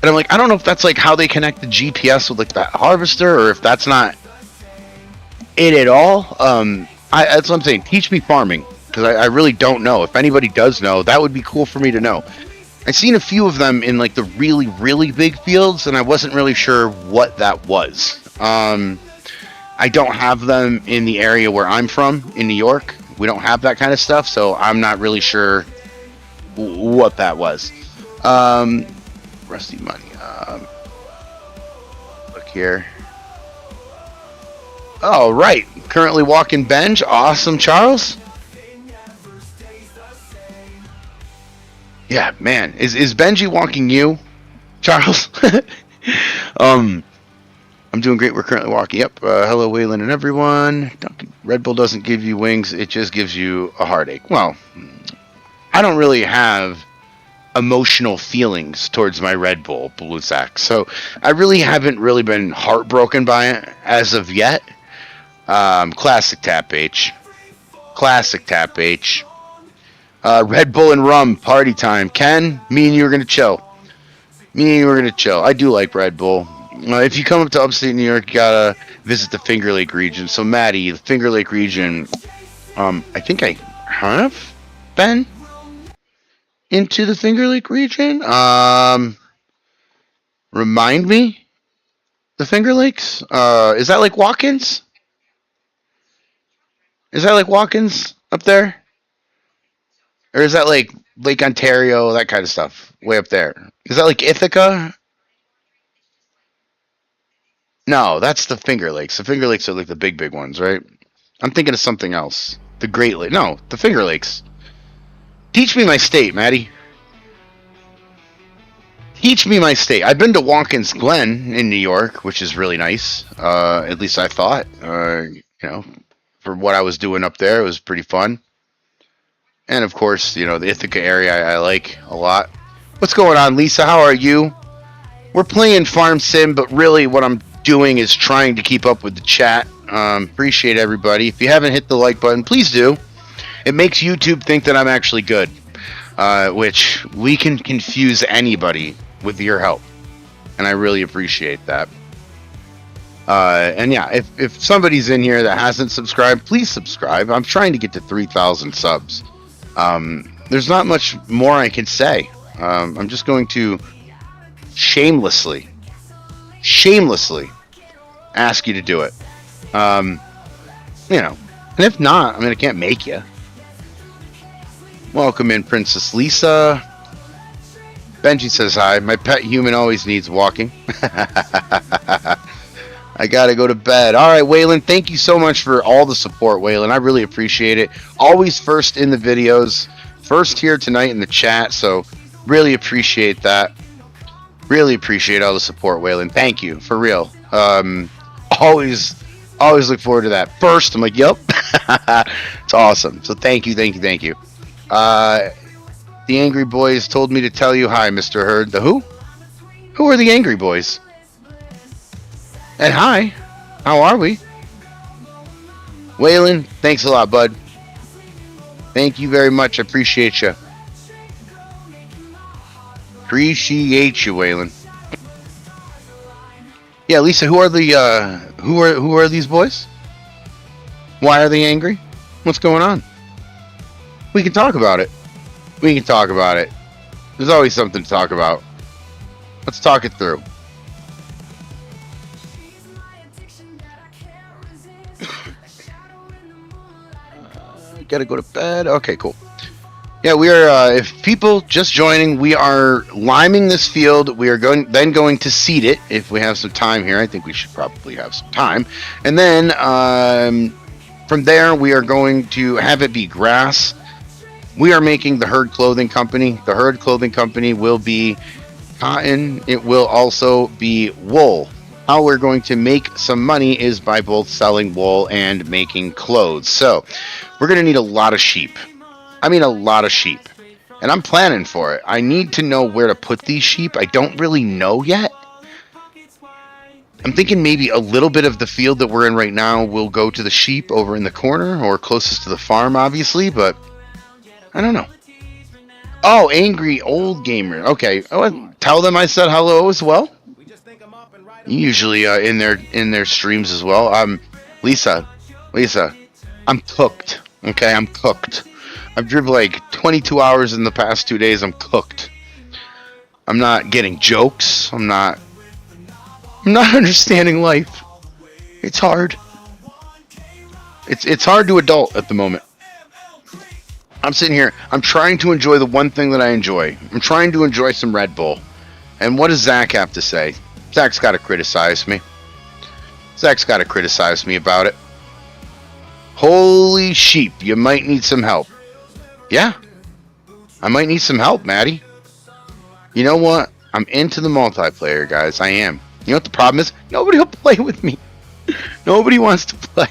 And I'm like, I don't know if that's like how they connect the GPS with like that harvester, or if that's not it at all. That's what I'm saying. Teach me farming, because I really don't know. If anybody does know, that would be cool for me to know. I've seen a few of them in like the really, really big fields, and I wasn't really sure what that was. I don't have them in the area where I'm from, in New York. We don't have that kind of stuff, so I'm not really sure what that was. Rusty Money. Look here. Oh, right. Currently walking Benj. Awesome, Charles. Yeah, man. Is Benji walking you, Charles? I'm doing great. We're currently walking. Yep. Hello, Waylon and everyone. Red Bull doesn't give you wings. It just gives you a heartache. Well, I don't really have emotional feelings towards my Red Bull, Blue Sack. So I really haven't really been heartbroken by it as of yet. Classic Tap H. Classic Tap H. Red Bull and rum, party time. Ken, me and you are going to chill. I do like Red Bull. If you come up to upstate New York, you gotta visit the Finger Lake region. So, Maddie, the Finger Lake region, I think I have been into the Finger Lake region. Remind me, the Finger Lakes? Is that like Watkins? Is that like Watkins up there? Or is that like Lake Ontario, that kind of stuff, way up there? Is that like Ithaca? No, that's the Finger Lakes. The Finger Lakes are like the big ones, right? I'm thinking of something else. The Great Lake. No, the Finger Lakes. Teach me my state, Maddie. Teach me my state. I've been to Watkins Glen in New York, which is really nice. At least I thought. You know, for what I was doing up there, it was pretty fun. And of course, you know, the Ithaca area I like a lot. What's going on, Lisa? How are you? We're playing Farm Sim, but really what I'm doing is trying to keep up with the chat. Appreciate everybody. If you haven't hit the like button, please do. It makes YouTube think that I'm actually good, which we can confuse anybody with your help, and I really appreciate that. And yeah, if somebody's in here that hasn't subscribed, please subscribe. I'm trying to get to 3,000 subs. There's not much more I can say. I'm just going to shamelessly ask you to do it. You know, and if not, I mean, I can't make you. Welcome in, Princess Lisa. Benji says hi. My pet human always needs walking. I gotta go to bed. All right, Waylon, thank you so much for all the support, Waylon. I really appreciate it. Always first in the videos, first here tonight in the chat, so really appreciate that. Really appreciate all the support, Waylon. Thank you, for real. Always look forward to that. First, I'm like, yep. It's awesome. So thank you. The Angry Boys told me to tell you hi, Mr. Herd. The who? Who are the Angry Boys? And hi. How are we? Waylon, thanks a lot, bud. Thank you very much. I appreciate you. Appreciate you, Waylon. Yeah, Lisa, who are these boys? Why are they angry? What's going on? We can talk about it. We can talk about it. There's always something to talk about. Let's talk it through. Gotta go to bed. Okay, cool. Yeah, we are. If people just joining, we are liming this field. We are going to seed it if we have some time here. I think we should probably have some time, and then from there we are going to have it be grass. We are making the Herd Clothing Company. The Herd Clothing Company will be cotton. It will also be wool. How we're going to make some money is by both selling wool and making clothes. So we're going to need a lot of sheep. I mean, a lot of sheep. And I'm planning for it. I need to know where to put these sheep. I don't really know yet. I'm thinking maybe a little bit of the field that we're in right now will go to the sheep over in the corner or closest to the farm, obviously, but I don't know. Oh, Angry Old Gamer. Okay. Oh, tell them I said hello as well. Usually in their streams as well. Lisa, I'm cooked. Okay, I'm cooked. I've driven like 22 hours in the past 2 days. I'm cooked. I'm not getting jokes. I'm not understanding life. It's hard. It's hard to adult at the moment. I'm sitting here. I'm trying to enjoy the one thing that I enjoy. I'm trying to enjoy some Red Bull. And what does Zach have to say? Zach's got to criticize me. Zach's got to criticize me about it. Holy sheep, you might need some help. Yeah, I might need some help, Maddie. You know what? I'm into the multiplayer, guys. I am. You know what the problem is? Nobody will play with me. Nobody wants to play.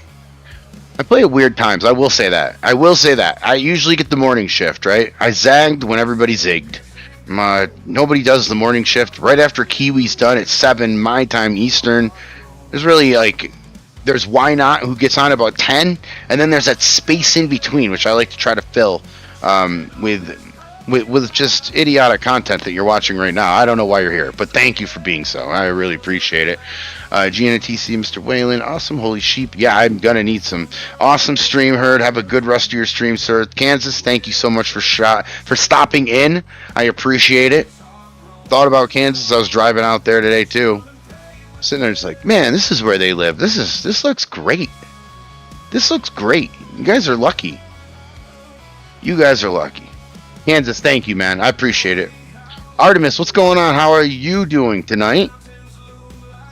I play at weird times. I will say that. I usually get the morning shift, right? I zagged when everybody zigged. Nobody does the morning shift. Right after Kiwi's done at 7 my time Eastern. There's really there's Why Not, who gets on about 10, and then there's that space in between, which I like to try to fill with just idiotic content that you're watching right now. I don't know why you're here, but thank you for being so. I really appreciate it. GNTC, Mr. Whalen, awesome. Holy sheep. Yeah, I'm going to need some awesome stream, Herd. Have a good rest of your stream, sir. Kansas, thank you so much for stopping in. I appreciate it. Thought about Kansas. I was driving out there today, too. Sitting there just like, man, this is where they live. This looks great. This looks great. You guys are lucky. You guys are lucky. Kansas, thank you, man. I appreciate it. Artemis, what's going on? How are you doing tonight?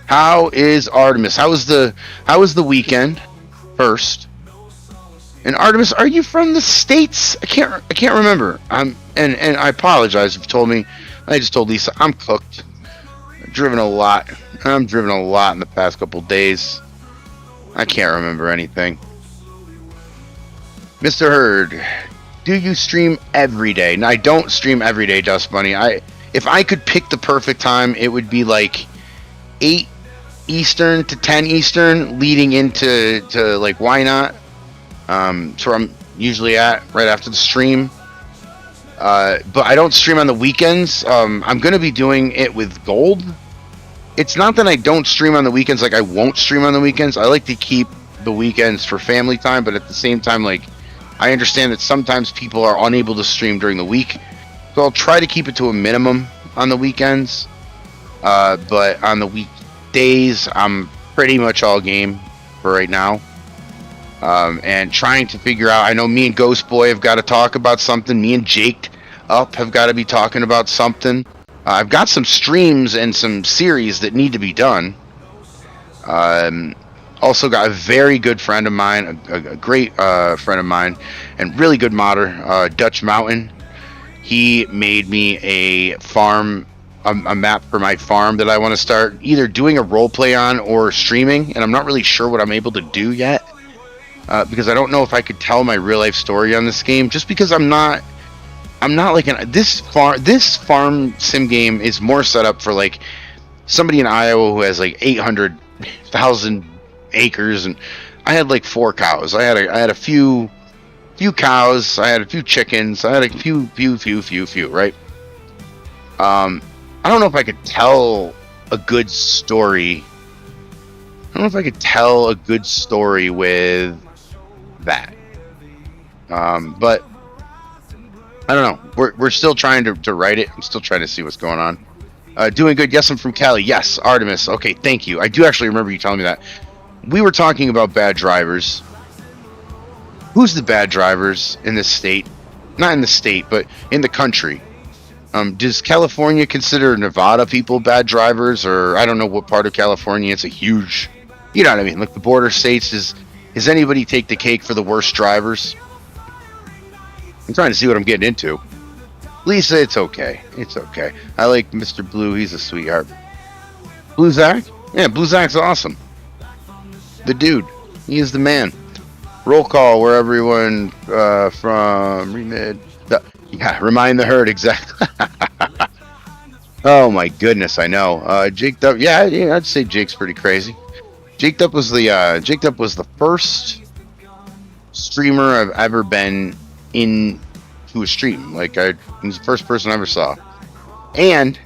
How is Artemis? How was the weekend? First. And Artemis, are you from the States? I can't remember. And I apologize if you told me. I just told Lisa I'm cooked. I'm driven a lot in the past couple days. I can't remember anything. Mr. Herd, do you stream every day? No, I don't stream every day, Dust Bunny. If I could pick the perfect time, it would be like 8 Eastern to 10 Eastern, leading into like Why Not. So I'm usually at right after the stream. But I don't stream on the weekends. I'm going to be doing it with Gold. It's not that I don't stream on the weekends, like I won't stream on the weekends. I like to keep the weekends for family time, but at the same time, like, I understand that sometimes people are unable to stream during the week. So I'll try to keep it to a minimum on the weekends. But on the weekdays, I'm pretty much all game for right now. And trying to figure out, I know me and Ghost Boy have got to talk about something. Me and Jake have got to be talking about something. I've got some streams and some series that need to be done. Also got a very good friend of mine, a great friend of mine, and really good modder, Dutch Mountain. He made me a farm, a map for my farm that I want to start either doing a role play on or streaming, and I'm not really sure what I'm able to do yet. Because I don't know if I could tell my real life story on this game, just because I'm not I'm not like this farm sim game is more set up for like somebody in Iowa who has like 800,000 acres, and I had like 4 cows. I had a few cows. I had a few chickens. I had a few. Right. I don't know if I could tell a good story. I don't know if I could tell a good story with that. But I don't know. We're still trying to write it. I'm still trying to see what's going on. Doing good. Yes, I'm from Cali. Yes, Artemis. Okay, thank you. I do actually remember you telling me that. We were talking about bad drivers. Who's the bad drivers in this state? Not in the state, but in the country. Does California consider Nevada people bad drivers, or I don't know what part of California? It's a huge, you know what I mean? Like the border states. Does anybody take the cake for the worst drivers? I'm trying to see what I'm getting into. Lisa, it's okay. It's okay. I like Mr. Blue. He's a sweetheart. Blue Zach? Yeah, Blue Zach's awesome. The dude. He is the man. Roll call where everyone from remid. Yeah, remind the herd exactly. Oh my goodness, I know. Jake Dup. Yeah, I'd say Jake's pretty crazy. Jake Dup was the first streamer I've ever been in to a stream. Like he was the first person I ever saw, and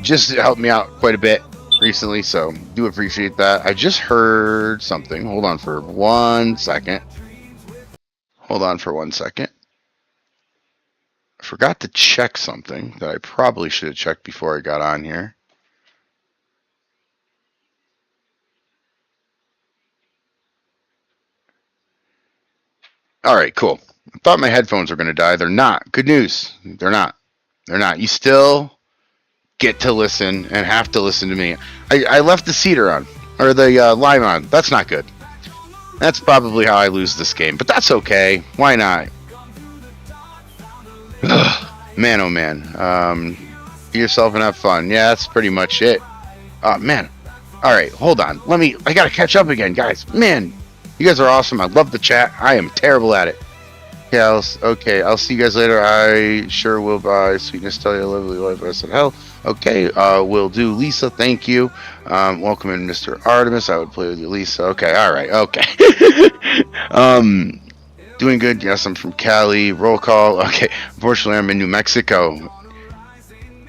just helped me out quite a bit recently. So do appreciate that. I just heard something. Hold on for 1 second. I forgot to check something that I probably should have checked before I got on here. All right, cool. I thought my headphones were going to die. They're not. Good news. They're not. You still get to listen and have to listen to me. I left the cedar on, or the lime on. That's not good. That's probably how I lose this game, but that's okay. Why not? Man, oh man. Be yourself and have fun. Yeah, that's pretty much it. Man. All right, hold on. I gotta catch up again, guys. Man, you guys are awesome. I love the chat. I am terrible at it. Yeah, I'll see you guys later. I sure will. Bye. Sweetness, tell you a lovely life. I said, hell. Okay, will do. Lisa, thank you. Welcome in, Mr. Artemis. I would play with you, Lisa. Okay, all right, okay. Doing good. Yes, I'm from Cali. Roll call. Okay, unfortunately, I'm in New Mexico.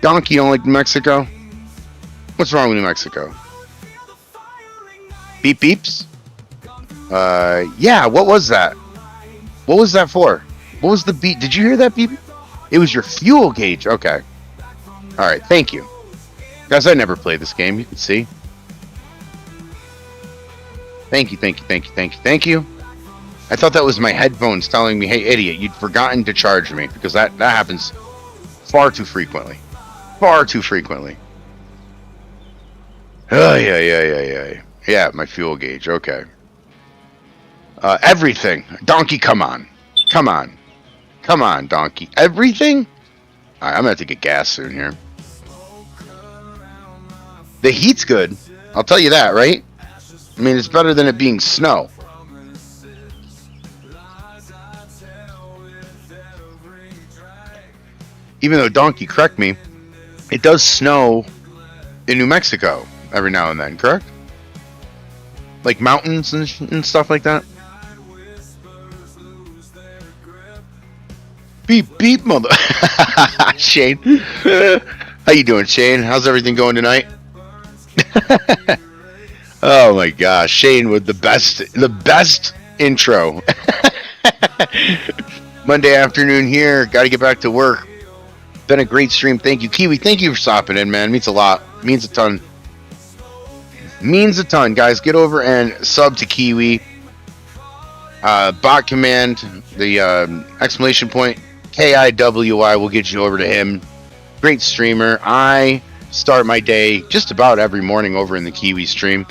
Donkey, you don't like New Mexico? What's wrong with New Mexico? Beep beeps? Yeah, what was that? What was that for? What was the beep? Did you hear that beep? It was your fuel gauge. Okay. All right, thank you. Guys, I never played this game. You can see. Thank you. I thought that was my headphones telling me, hey, idiot, you'd forgotten to charge me, because that happens far too frequently. Oh, yeah. Yeah, my fuel gauge. Okay. Everything. Donkey, come on, Donkey. Everything? All right, I'm going to have to get gas soon here. The heat's good. I'll tell you that, right? I mean, it's better than it being snow. Even though Donkey, correct me, it does snow in New Mexico every now and then, correct? Like mountains and stuff like that? Beep, beep, mother. Shane. How you doing, Shane? How's everything going tonight? Oh my gosh, Shane with the best intro. Monday afternoon here. Got to get back to work. Been a great stream. Thank you, Kiwi. Thank you for stopping in, man. Means a lot. Means a ton. Guys. Get over and sub to Kiwi. Bot command, the exclamation point KIWI will get you over to him. Great streamer. I start my day just about every morning over in the Kiwi stream.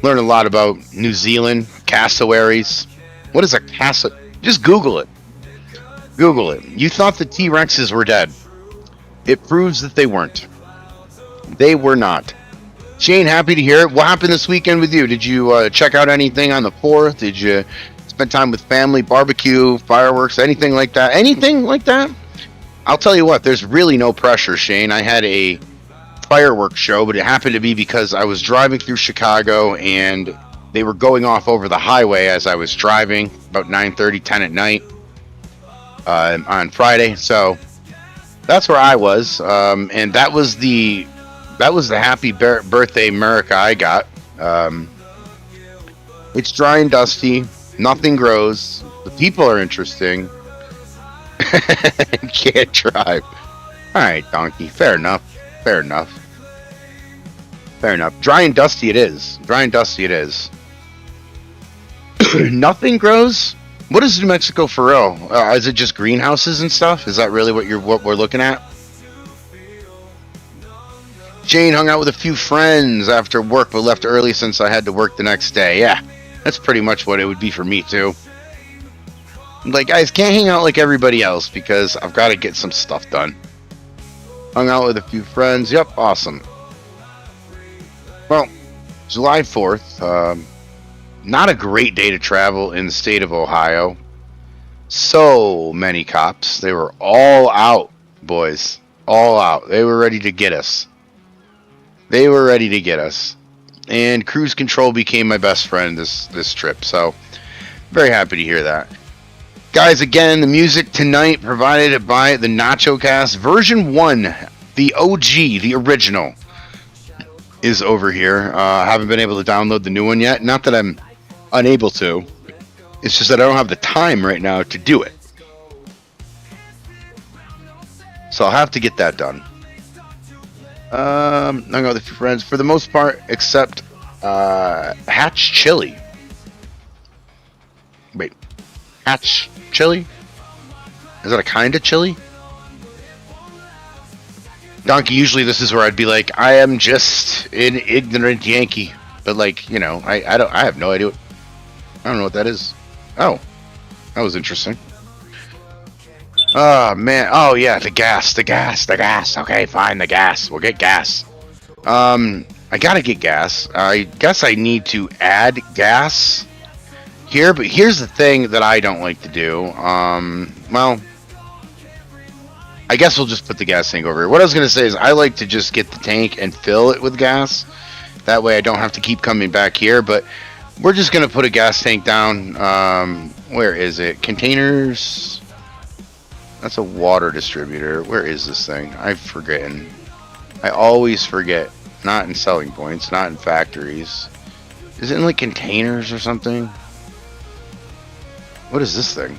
Learn a lot about New Zealand, cassowaries. What is a Just Google it. You thought the T-Rexes were dead. It proves that they weren't. They were not. Shane, happy to hear it. What happened this weekend with you? Did you check out anything on the 4th? Did you spend time with family, barbecue, fireworks, anything like that. Anything like that? I'll tell you what, there's really no pressure, Shane. I had a fireworks show, but it happened to be because I was driving through Chicago and they were going off over the highway as I was driving about 9:30, 10 at night on Friday. So that's where I was, and that was the happy birthday America I got. It's dry and dusty. Nothing grows. The people are interesting. Can't drive. All right, donkey. Fair enough. Fair enough. Fair enough. Dry and dusty it is. Dry and dusty it is. Nothing grows. What is New Mexico for real? Is it just greenhouses and stuff? Is that really what we're looking at? Jane hung out with a few friends after work, but left early since I had to work the next day. Yeah, that's pretty much what it would be for me too. Like, guys, can't hang out like everybody else because I've got to get some stuff done. Hung out with a few friends. Yep, awesome. Well, July 4th. Not a great day to travel in the state of Ohio. So many cops. They were all out, boys. All out. They were ready to get us. They were ready to get us. And cruise control became my best friend this trip. So, very happy to hear that. Guys, again, the music tonight provided by the Nacho Cast. Version 1, the OG, the original, is over here. Haven't been able to download the new one yet. Not that I'm unable to. It's just that I don't have the time right now to do it. So I'll have to get that done. I'm going with a few friends. For the most part, except Hatch Chili. Wait. Hatch Chili? Is that a kind of chili? Donkey, usually this is where I'd be like, I am just an ignorant Yankee. But like, you know, I have no idea. I don't know what that is. Oh, that was interesting. Oh, man. Oh, yeah, the gas. Okay, fine, the gas. We'll get gas. I gotta get gas. I guess I need to add gas here, but here's the thing that I don't like to do. Well, I guess we'll just put the gas tank over here. What I was gonna say is I like to just get the tank and fill it with gas. That way I don't have to keep coming back here, but we're just going to put a gas tank down. Where is it? Containers. That's a water distributor. Where is this thing? I've forgotten. I always forget. Not in selling points. Not in factories. Is it in like containers or something? What is this thing?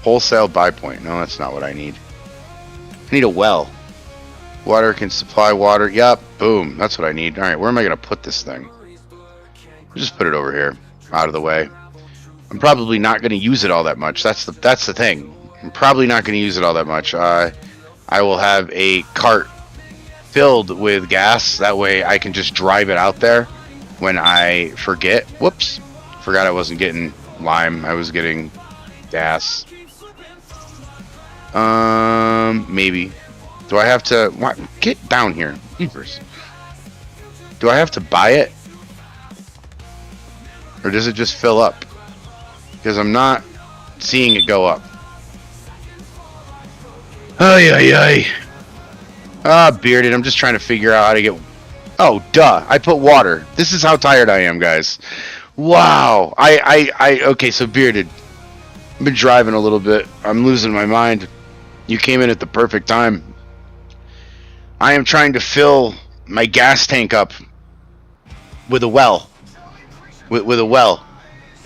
Wholesale buy point. No, that's not what I need. I need a well. Water can supply water. Yup. Boom. That's what I need. Alright, where am I going to put this thing? Just put it over here, out of the way. I'm probably not going to use it all that much. That's the thing. I'm probably not going to use it all that much. I will have a cart filled with gas. That way I can just drive it out there when I forget. Whoops. Forgot I wasn't getting lime. I was getting gas. Maybe. Do I have to... What? Get down here. Beavers. Do I have to buy it? Or does it just fill up? Because I'm not seeing it go up. Ay, ay, ay. Ah, bearded. I'm just trying to figure out how to get... Oh, duh. I put water. This is how tired I am, guys. Wow. Okay, so bearded. I've been driving a little bit. I'm losing my mind. You came in at the perfect time. I am trying to fill my gas tank up with a well. With a well.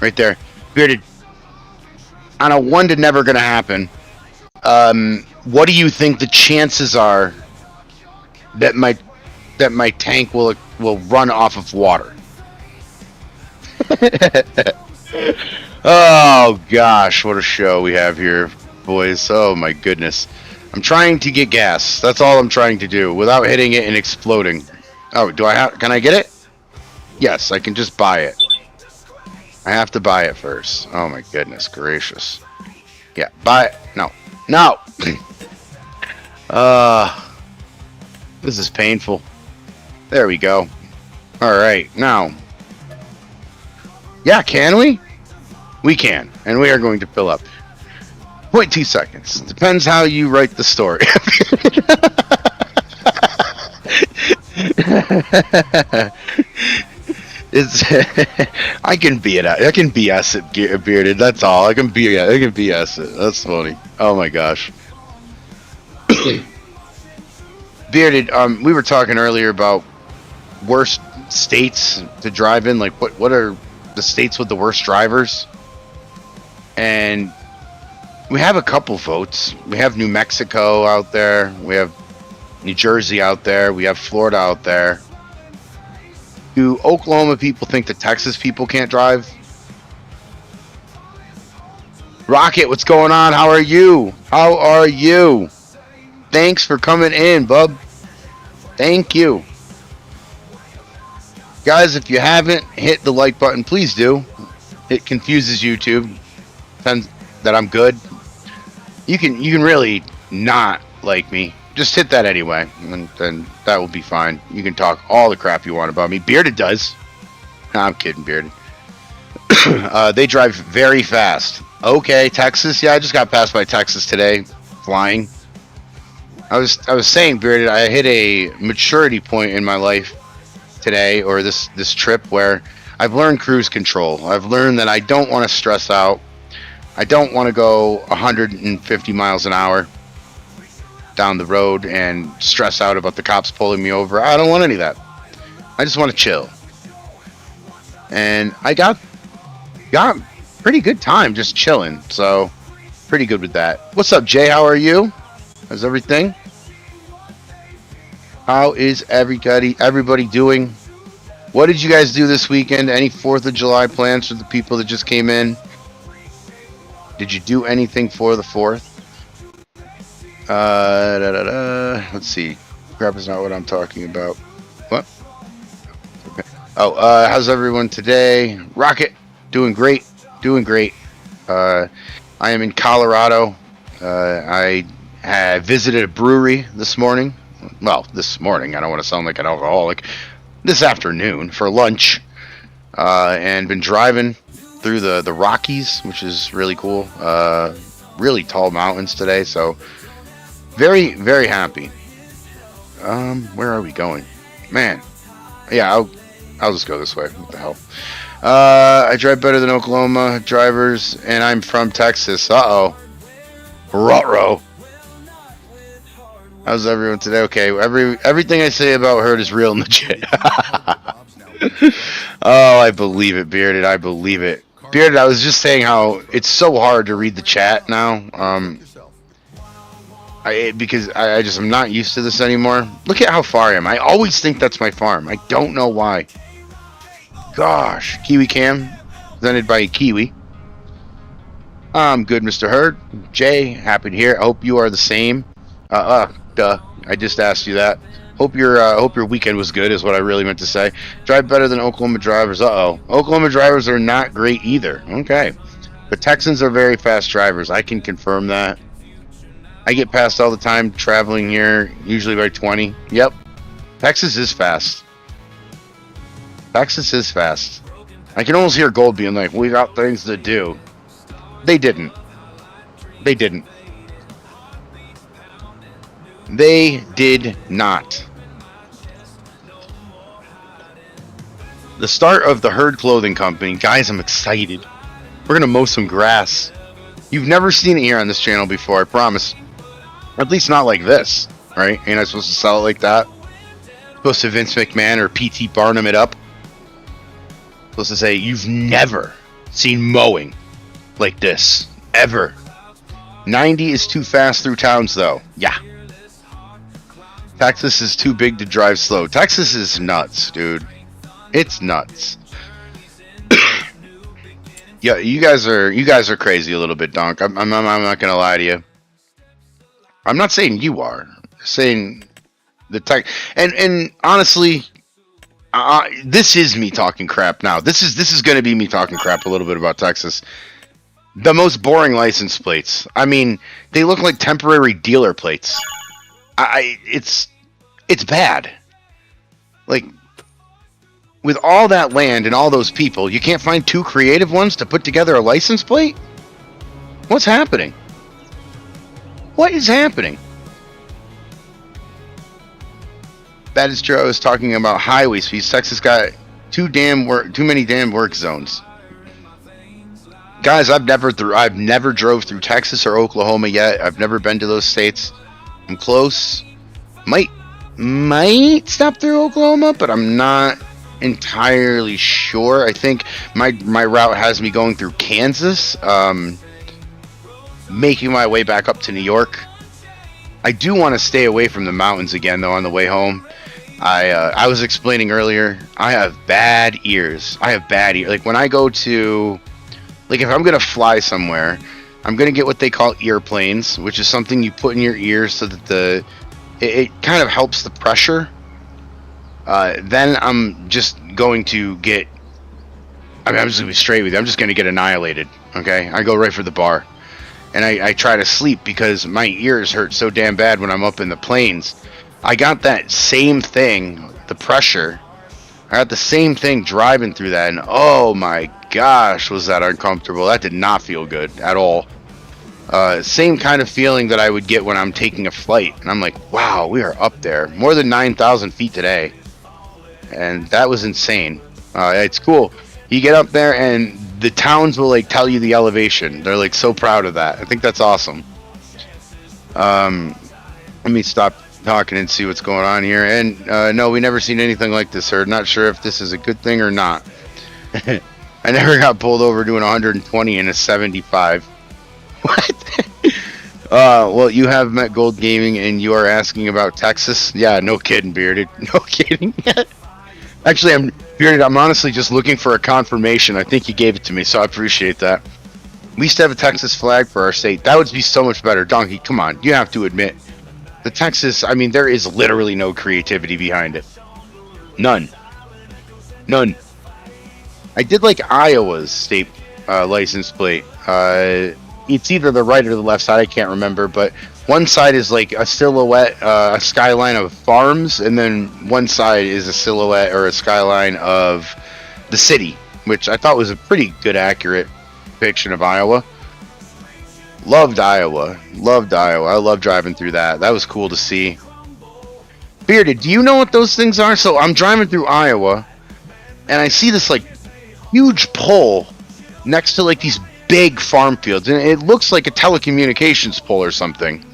Right there. Bearded. On a one to never gonna happen. What do you think the chances are that my tank will run off of water? Oh gosh, what a show we have here, boys. Oh my goodness. I'm trying to get gas. That's all I'm trying to do without hitting it and exploding. Oh, can I get it? Yes, I can just buy it. I have to buy it first. Oh my goodness gracious. Yeah, buy it. No. No. This is painful. There we go. All right, now. Yeah, can we? We can, and we are going to fill up. 0.2 seconds. Depends how you write the story. It's I can be it. I can BS it, bearded. That's all. I can BS it. That's funny. Oh my gosh, bearded. We were talking earlier about worst states to drive in. Like, what are the states with the worst drivers? And we have a couple votes. We have New Mexico out there. We have New Jersey out there. We have Florida out there. Do Oklahoma people think the Texas people can't drive? Rocket, what's going on? How are you? How are you? Thanks for coming in, bub. Thank you. Guys, if you haven't hit the like button, please do. It confuses YouTube. Depends that I'm good. You can really not like me. Just hit that anyway, and then that will be fine. You can talk all the crap you want about me. Bearded does. No, I'm kidding, Bearded. They drive very fast. Okay, Texas. Yeah, I just got passed by Texas today, flying. I was saying, Bearded, I hit a maturity point in my life today, or this trip, where I've learned cruise control. I've learned that I don't want to stress out. I don't want to go 150 miles an hour down the road and stress out about the cops pulling me over. I don't want any of that. I just want to chill. And I got pretty good time just chilling. So pretty good with that. What's up, Jay? How are you? How's everything? How is everybody doing? What did you guys do this weekend? Any 4th of July plans for the people that just came in? Did you do anything for the 4th? Let's see. Crap is not what I'm talking about. What? Okay. Oh, how's everyone today? Rocket, doing great. Doing great. I am in Colorado. I had visited a brewery this morning. Well, this morning. I don't want to sound like an alcoholic. This afternoon for lunch. And been driving through the Rockies, which is really cool. Really tall mountains today, so very, very happy. Where are we going? Man. Yeah, I'll just go this way. What the hell? I drive better than Oklahoma drivers, and I'm from Texas. Uh-oh. Ruh-roh. How's everyone today? Okay, everything I say about her is real and legit. Oh, I believe it, Bearded. I believe it. Bearded, I was just saying how it's so hard to read the chat now. Because I just am not used to this anymore. Look at how far I am. I always think that's my farm. I don't know why. Gosh. Kiwi Cam, presented by Kiwi. I'm good, Mr. Hurd. Jay, happy to hear. I hope you are the same. Duh. I just asked you that. Hope your weekend was good, is what I really meant to say. Drive better than Oklahoma drivers. Uh-oh. Oklahoma drivers are not great either. Okay. The Texans are very fast drivers. I can confirm that. I get passed all the time traveling here, usually by 20. Yep. Texas is fast. Texas is fast. I can almost hear Gold being like, we got things to do. They didn't. They didn't. They did not. The start of the Herd Clothing Company. Guys, I'm excited. We're going to mow some grass. You've never seen it here on this channel before, I promise. At least not like this, right? Ain't I supposed to sell it like that? Supposed to Vince McMahon or P.T. Barnum it up? Supposed to say, you've never seen mowing like this. Ever. 90 is too fast through towns, though. Yeah. Texas is too big to drive slow. Texas is nuts, dude. It's nuts. Yeah, you guys are crazy a little bit, Donk. I'm not gonna lie to you. I'm not saying you are. I'm saying the tech. And honestly, this is me talking crap now. This is gonna be me talking crap a little bit about Texas. The most boring license plates. I mean, they look like temporary dealer plates. It's bad. Like, with all that land and all those people, you can't find two creative ones to put together a license plate? What's happening? What is happening? That is true. I was talking about highway speeds. Texas got too many damn work zones. Guys, I've never drove through Texas or Oklahoma yet. I've never been to those states. I'm close. Might stop through Oklahoma, but I'm not entirely sure. I think my route has me going through Kansas, making my way back up to New York. I do want to stay away from the mountains again, though, on the way home. I was explaining earlier, I have bad ears. Like, when I go to, like, if I'm going to fly somewhere, I'm going to get what they call earplanes, which is something you put in your ears so that it kind of helps the pressure. Then I'm just going to get, I'm just going to be straight with you. I'm just going to get annihilated, okay? I go right for the bar. And I try to sleep because my ears hurt so damn bad when I'm up in the plains. I got that same thing, the pressure. I got the same thing driving through that, and oh my gosh, was that uncomfortable. That did not feel good at all. Same kind of feeling that I would get when I'm taking a flight. And I'm like, wow, we are up there. More than 9,000 feet today. And that was insane. It's cool. You get up there and the towns will like tell you the elevation. They're like so proud of that. I think that's awesome. Let me stop talking and see what's going on here. And no, we never seen anything like this, sir. Not sure if this is a good thing or not. I never got pulled over doing 120 in a 75. What? Well, you have met Gold Gaming and you are asking about Texas. Yeah, no kidding, Bearded. No kidding. Actually, Bearded, I'm honestly just looking for a confirmation. I think you gave it to me, so I appreciate that. We used to have a Texas flag for our state. That would be so much better. Donkey, come on. You have to admit. The Texas, I mean, there is literally no creativity behind it. None. I did like Iowa's state license plate. It's either the right or the left side. I can't remember, but one side is like a silhouette, a skyline of farms, and then one side is a silhouette or a skyline of the city, which I thought was a pretty good, accurate depiction of Iowa. Loved Iowa. I love driving through that. That was cool to see. Bearded, do you know what those things are? So I'm driving through Iowa, and I see this like huge pole next to like these big farm fields, and it looks like a telecommunications pole or something.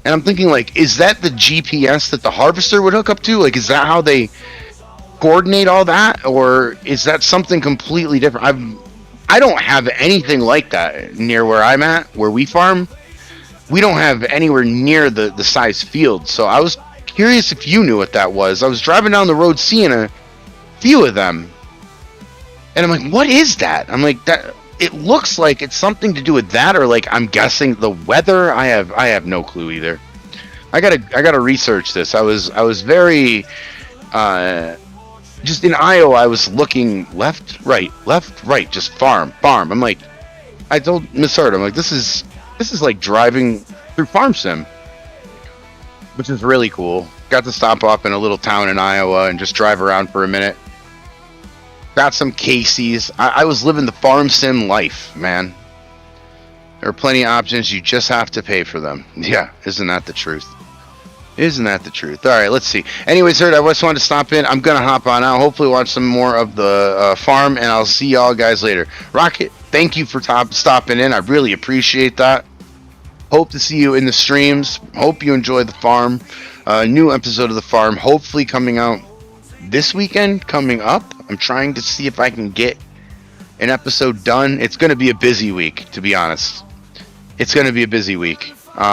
And I'm thinking, like, is that the GPS that the harvester would hook up to? Like, is that how they coordinate all that? Or is that something completely different? I don't have anything like that near where I'm at, where we farm. We don't have anywhere near the size field. So I was curious if you knew what that was. I was driving down the road seeing a few of them. And I'm like, what is that? I'm like, that. It looks like it's something to do with that, or like I'm guessing the weather. I have no clue either. I gotta research this. I was very just in Iowa. I was looking left, right, just farm. I'm like, I told Miss Hurt, I'm like, this is like driving through Farm Sim, which is really cool. Got to stop off in a little town in Iowa and just drive around for a minute. Got some Casey's. I was living the Farm Sim life, man. There are plenty of options. You just have to pay for them. Yeah, isn't that the truth? Isn't that the truth? All right, let's see. Anyways, sir, I just wanted to stop in. I'm going to hop on out. Hopefully watch some more of the farm, and I'll see y'all guys later. Rocket, thank you for stopping in. I really appreciate that. Hope to see you in the streams. Hope you enjoy the farm. New episode of the farm, hopefully coming out this weekend, coming up. I'm trying to see if I can get an episode done. It's going to be a busy week, to be honest. It's going to be a busy week. So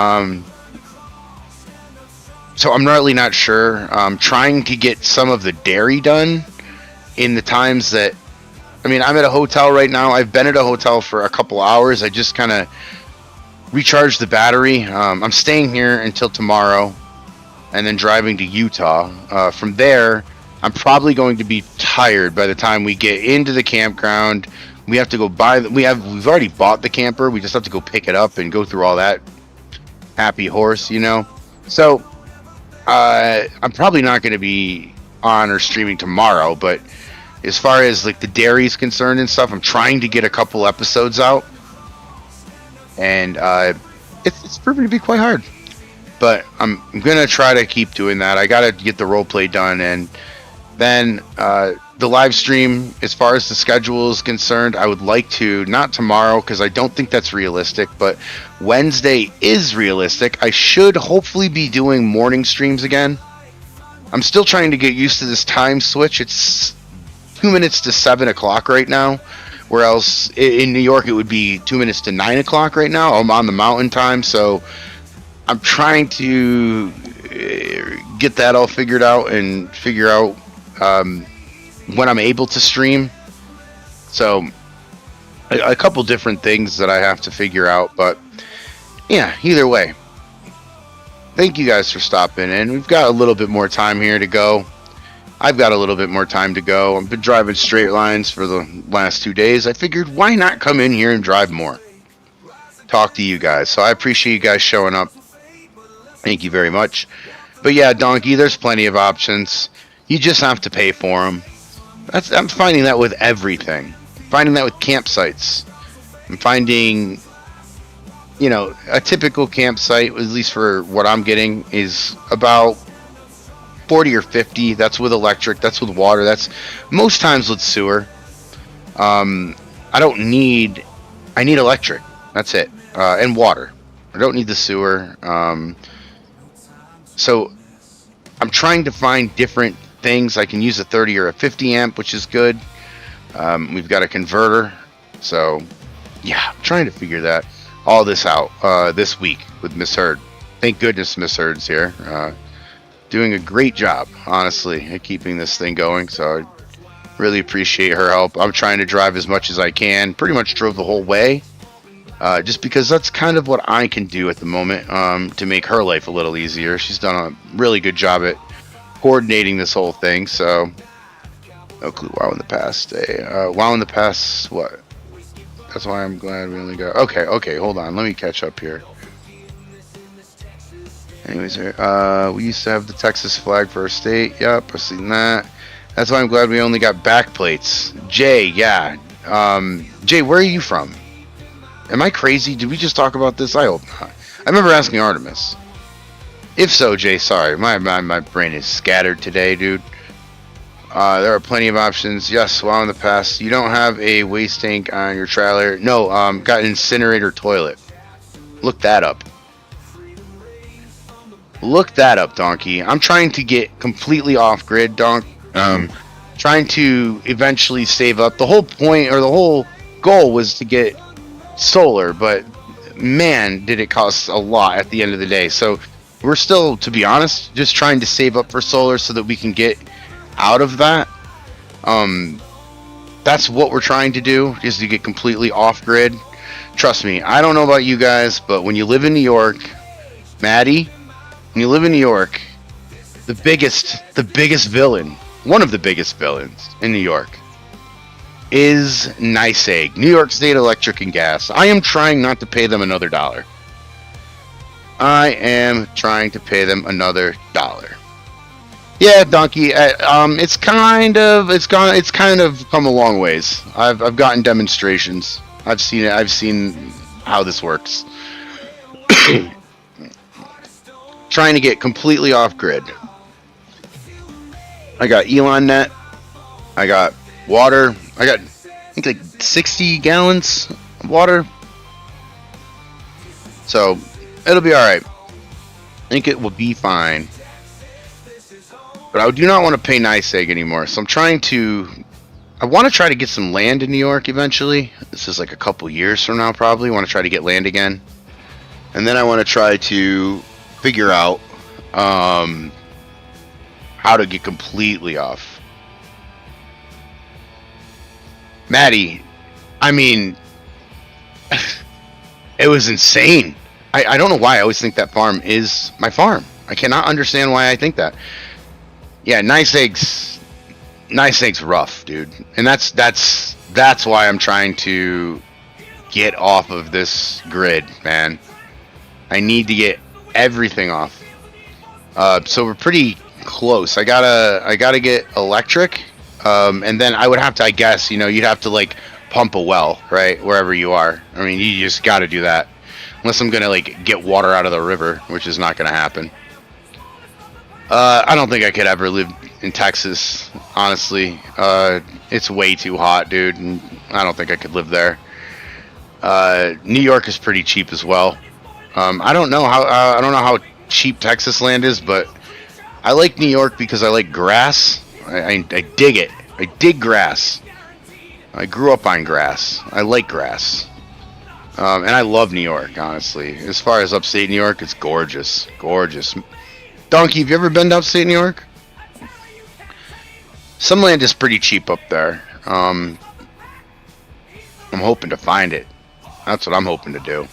I'm really not sure. I'm trying to get some of the dairy done in the times that... I mean, I'm at a hotel right now. I've been at a hotel for a couple hours. I just kind of recharged the battery. I'm staying here until tomorrow and then driving to Utah. From there... I'm probably going to be tired by the time we get into the campground. We have to go buy we've already bought the camper. We just have to go pick it up and go through all that happy horse, you know. So I'm probably not going to be on or streaming tomorrow, but As far as like the dairy is concerned and stuff, I'm trying to get a couple episodes out, and it's proven to be quite hard. But I'm gonna try to keep doing that. I gotta get the role play done, and then the live stream. As far as the schedule is concerned, I would like to, not tomorrow because I don't think that's realistic, but Wednesday is realistic. I should hopefully be doing morning streams again. I'm still trying to get used to this time switch. It's 2 minutes to 7 o'clock right now, where else in New York it would be 2 minutes to 9 o'clock right now. I'm on the mountain time, so I'm trying to get that all figured out and figure out when I'm able to stream. So a couple different things that I have to figure out, but yeah, either way, thank you guys for stopping in. We've got a little bit more time here to go. I've got a little bit more time to go. I've been driving straight lines for the last 2 days. I figured, why not come in here and drive more? Talk to you guys. So I appreciate you guys showing up. Thank you very much. But yeah, Donkey, there's plenty of options. You just have to pay for them. I'm finding that with everything. I'm finding that with campsites. I'm finding, a typical campsite, at least for what I'm getting, is about 40 or 50. That's with electric. That's with water. That's most times with sewer. I need electric. That's it. And water. I don't need the sewer. So I'm trying to find different things. I can use a 30 or a 50 amp, which is good. We've got a converter. So yeah, I'm trying to figure all this out this week with Miss Heard. Thank goodness Miss Heard's here. Doing a great job, honestly, at keeping this thing going. So I really appreciate her help. I'm trying to drive as much as I can. Pretty much drove the whole way. Just because that's kind of what I can do at the moment to make her life a little easier. She's done a really good job at coordinating this whole thing. So, no clue. Wow in the past. Wow in the past. What? That's why I'm glad we only got. Okay. Hold on. Let me catch up here. Anyways, we used to have the Texas flag for our state. Yep, I've seen that. That's why I'm glad we only got back plates. Jay, yeah. Jay, where are you from? Am I crazy? Did we just talk about this? I hope not. I remember asking Artemis. If so, Jay, sorry. My brain is scattered today, dude. There are plenty of options. Yes, while in the past. You don't have a waste tank on your trailer. No, got an incinerator toilet. Look that up. Look that up, Donkey. I'm trying to get completely off-grid, trying to eventually save up. The whole point, or the whole goal, was to get solar, but man, did it cost a lot at the end of the day. So we're still, to be honest, just trying to save up for solar so that we can get out of that. That's what we're trying to do, is to get completely off-grid. Trust me, I don't know about you guys, but when you live in New York, Maddie, when you live in New York, the biggest villain, one of the biggest villains in New York, is NYSEG, New York State Electric and Gas. I am trying not to pay them another $1. I am trying to pay them another $1. Yeah, Donkey. It's kind of come a long ways. I've gotten demonstrations. I've seen it. I've seen how this works. Trying to get completely off grid. I got Elon Net. I got water. I got, I think, like 60 gallons of water. So it'll be all right. I think it will be fine. But I do not want to pay NYSEG anymore. So I want to try to get some land in New York eventually. This is like a couple years from now, probably. I want to try to get land again. And then I want to try to figure out how to get completely off. Maddie, I mean, it was insane. I don't know why I always think that farm is my farm. I cannot understand why I think that. Yeah, NYSEG's rough, dude. And that's why I'm trying to get off of this grid, man. I need to get everything off. So we're pretty close. I gotta get electric. And then I would have to, I guess, you'd have to like pump a well, right, wherever you are. I mean, you just got to do that, unless I'm gonna like get water out of the river, which is not gonna happen. I don't think I could ever live in Texas, honestly. It's way too hot, dude, and I don't think I could live there. New York is pretty cheap as well. I don't know how cheap Texas land is, but I like New York because I like grass. I dig it. I dig grass. I grew up on grass. I like grass. And I love New York, honestly. As far as upstate New York, it's gorgeous. Gorgeous. Donkey, have you ever been to upstate New York? Some land is pretty cheap up there. I'm hoping to find it. That's what I'm hoping to do.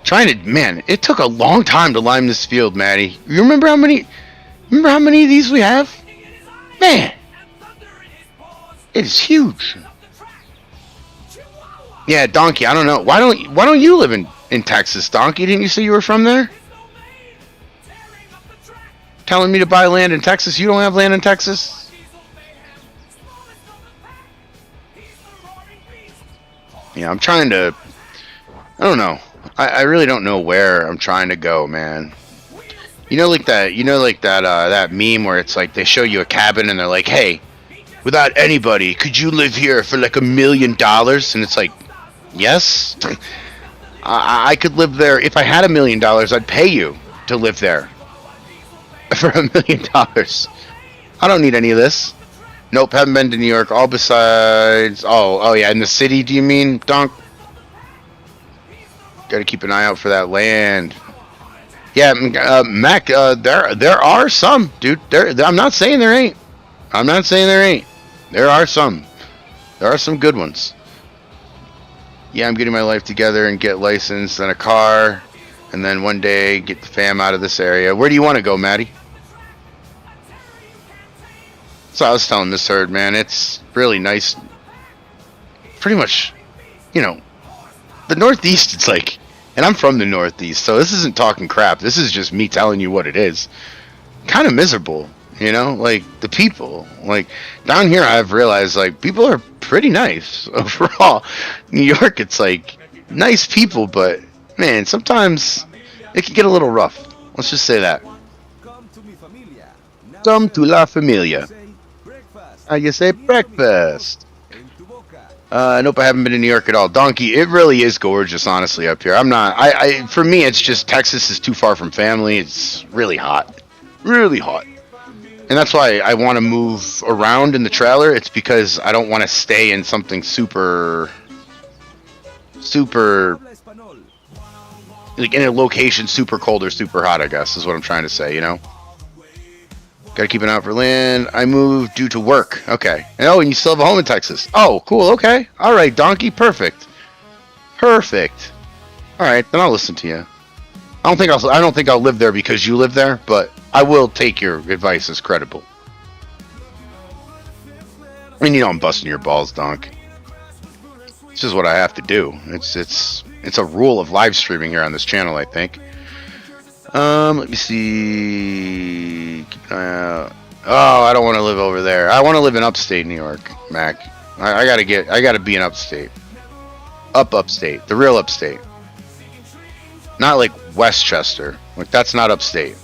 Trying to, man, it took a long time to lime this field, Maddie. You remember how many of these we have? Man, it is huge. Yeah, Donkey, I don't know. Why don't you live in Texas, Donkey? Didn't you say you were from there? Telling me to buy land in Texas? You don't have land in Texas? Yeah, I'm trying to, I don't know. I really don't know where I'm trying to go, man. That meme where it's like they show you a cabin and they're like, hey, without anybody, could you live here for like $1 million? And it's like, yes. I could live there. If I had $1 million, I'd pay you to live there for $1 million. I don't need any of this. Nope, haven't been to New York. All besides, oh yeah, in the city. Do you mean, Donk? Got to keep an eye out for that land. Yeah, Mac. There are some, dude. I'm not saying there ain't. I'm not saying there ain't. There are some. There are some good ones. Yeah, I'm getting my life together and get licensed and a car, and then one day get the fam out of this area. Where do you want to go, Maddie? So I was telling Miss Herd, man, it's really nice. Pretty much, the Northeast, it's like, and I'm from the Northeast, so this isn't talking crap. This is just me telling you what it is. Kind of miserable, like the people. Like down here, I've realized like people are pretty nice overall. New York, it's like nice people, but man, sometimes it can get a little rough. Let's just say that. Come to La Familia. How you say breakfast? Nope, I haven't been to New York at all. Donkey, it really is gorgeous, honestly, up here. I'm not, for me, it's just Texas is too far from family. It's really hot. Really hot. And that's why I want to move around in the trailer. It's because I don't want to stay in something super, like in a location super cold or super hot, I guess, is what I'm trying to say, Gotta keep an eye out for land. I moved due to work. Okay. Oh, and you still have a home in Texas. Oh, cool. Okay. All right, Donkey. Perfect. Perfect. All right, then I'll listen to you. I don't think I'll live there because you live there, but I will take your advice as credible. I mean, I'm busting your balls, Donk. It's just what I have to do. It's a rule of live streaming here on this channel, I think. Let me see. I don't want to live over there. I want to live in upstate New York, Mac. I gotta be in upstate. Upstate. The real upstate. Not like Westchester. Like, that's not upstate.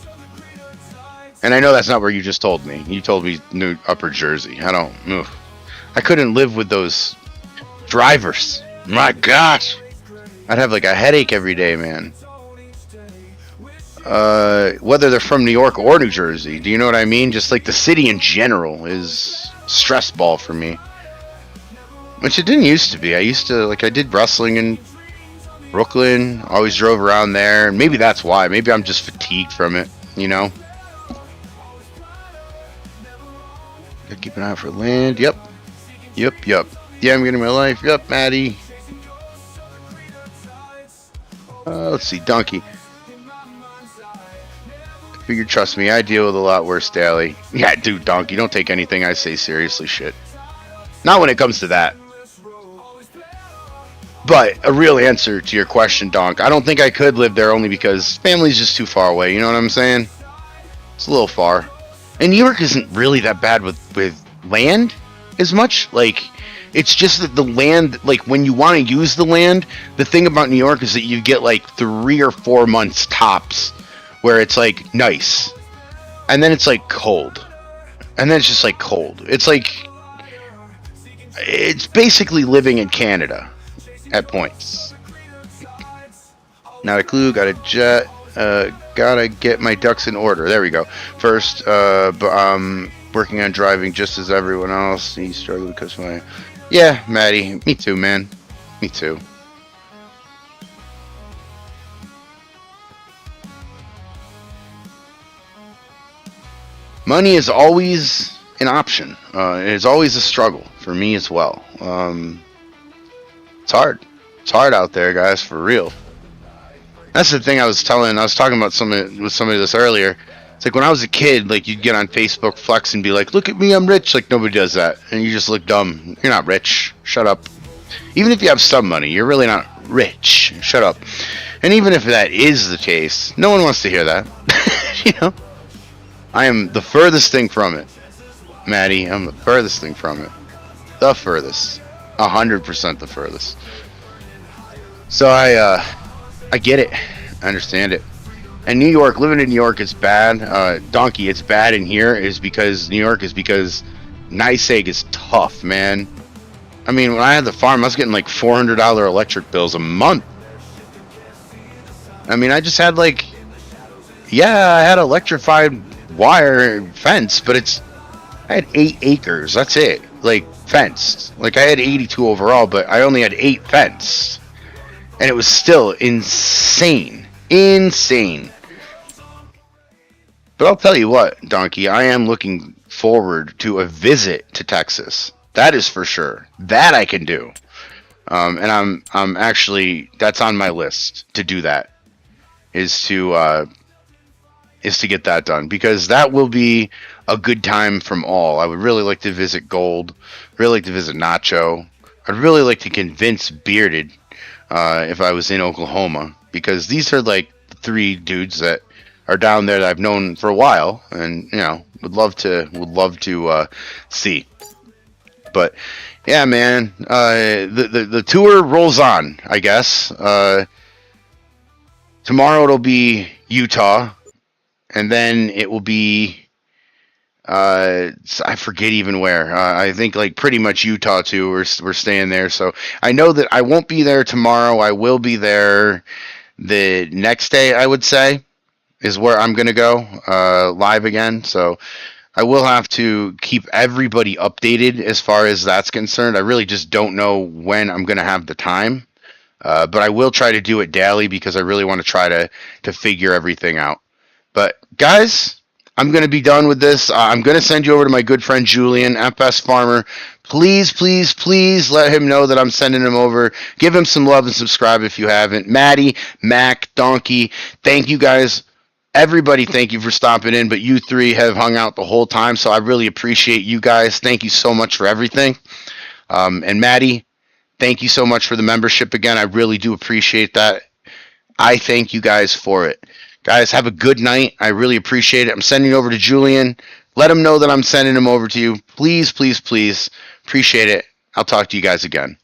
And I know that's not where you just told me. You told me New Upper Jersey. I couldn't live with those drivers. My gosh. I'd have like a headache every day, man. Whether they're from New York or New Jersey, do you know what I mean? Just like the city in general is stress ball for me, which it didn't used to be. I did wrestling in Brooklyn, always drove around there, and maybe that's why. Maybe I'm just fatigued from it, Gotta keep an eye out for land. Yep. Yeah, I'm getting my life. Yep, Maddie. Let's see, Donkey. Figure, trust me, I deal with a lot worse daily. Yeah, dude, Donkey, don't take anything I say seriously, shit. Not when it comes to that. But a real answer to your question, Donk, I don't think I could live there only because family's just too far away, you know what I'm saying? It's a little far. And New York isn't really that bad with land as much. Like, it's just that the land, like, when you want to use the land, the thing about New York is that you get like 3 or 4 months tops where it's like nice. And then it's like cold. And then it's just like cold. It's basically living in Canada at points. Not a clue, got a jet. Gotta get my ducks in order. There we go. First, but I'm working on driving just as everyone else. He's struggling because my... Yeah, Maddie. Me too, man. Me too. Money is always an option. It is always a struggle for me as well. It's hard. It's hard out there, guys, for real. That's the thing I was talking about with somebody this earlier. It's like when I was a kid, like you'd get on Facebook flex and be like, look at me, I'm rich. Like nobody does that. And you just look dumb. You're not rich. Shut up. Even if you have some money, you're really not rich. Shut up. And even if that is the case, no one wants to hear that. You know? I am the furthest thing from it. Maddie, I'm the furthest thing from it. The furthest. 100% the furthest. So I get it. I understand it. And New York, living in New York is bad. Donkey, it's bad in here New York is because NYSEG is tough, man. I mean, when I had the farm, I was getting like $400 electric bills a month. I mean, I just had I had electrified wire fence, but I had 8 acres. That's it. Like, fenced. Like, I had 82 overall, but I only had 8 fenced. And it was still insane. Insane. But I'll tell you what, Donkey, I am looking forward to a visit to Texas. That is for sure. That I can do. And I'm actually, that's on my list to do that. Is to get that done, because that will be a good time from all. I would really like to visit Gold, really like to visit Nacho. I'd really like to convince Bearded if I was in Oklahoma, because these are like 3 dudes that are down there that I've known for a while, and would love to see. But yeah, man, the tour rolls on, I guess. Tomorrow it'll be Utah. And then it will be, I forget even where. I think like pretty much Utah too. We're staying there. So I know that I won't be there tomorrow. I will be there the next day, I would say, is where I'm going to go live again. So I will have to keep everybody updated as far as that's concerned. I really just don't know when I'm going to have the time. But I will try to do it daily, because I really want to try to figure everything out. But guys, I'm going to be done with this. I'm going to send you over to my good friend Julian, FS Farmer. Please, please, please let him know that I'm sending him over. Give him some love and subscribe if you haven't. Maddie, Mac, Donkey, thank you guys. Everybody, thank you for stopping in. But you 3 have hung out the whole time, so I really appreciate you guys. Thank you so much for everything. And Maddie, thank you so much for the membership again. I really do appreciate that. I thank you guys for it. Guys, have a good night. I really appreciate it. I'm sending it over to Julian. Let him know that I'm sending him over to you. Please, please, please. Appreciate it. I'll talk to you guys again.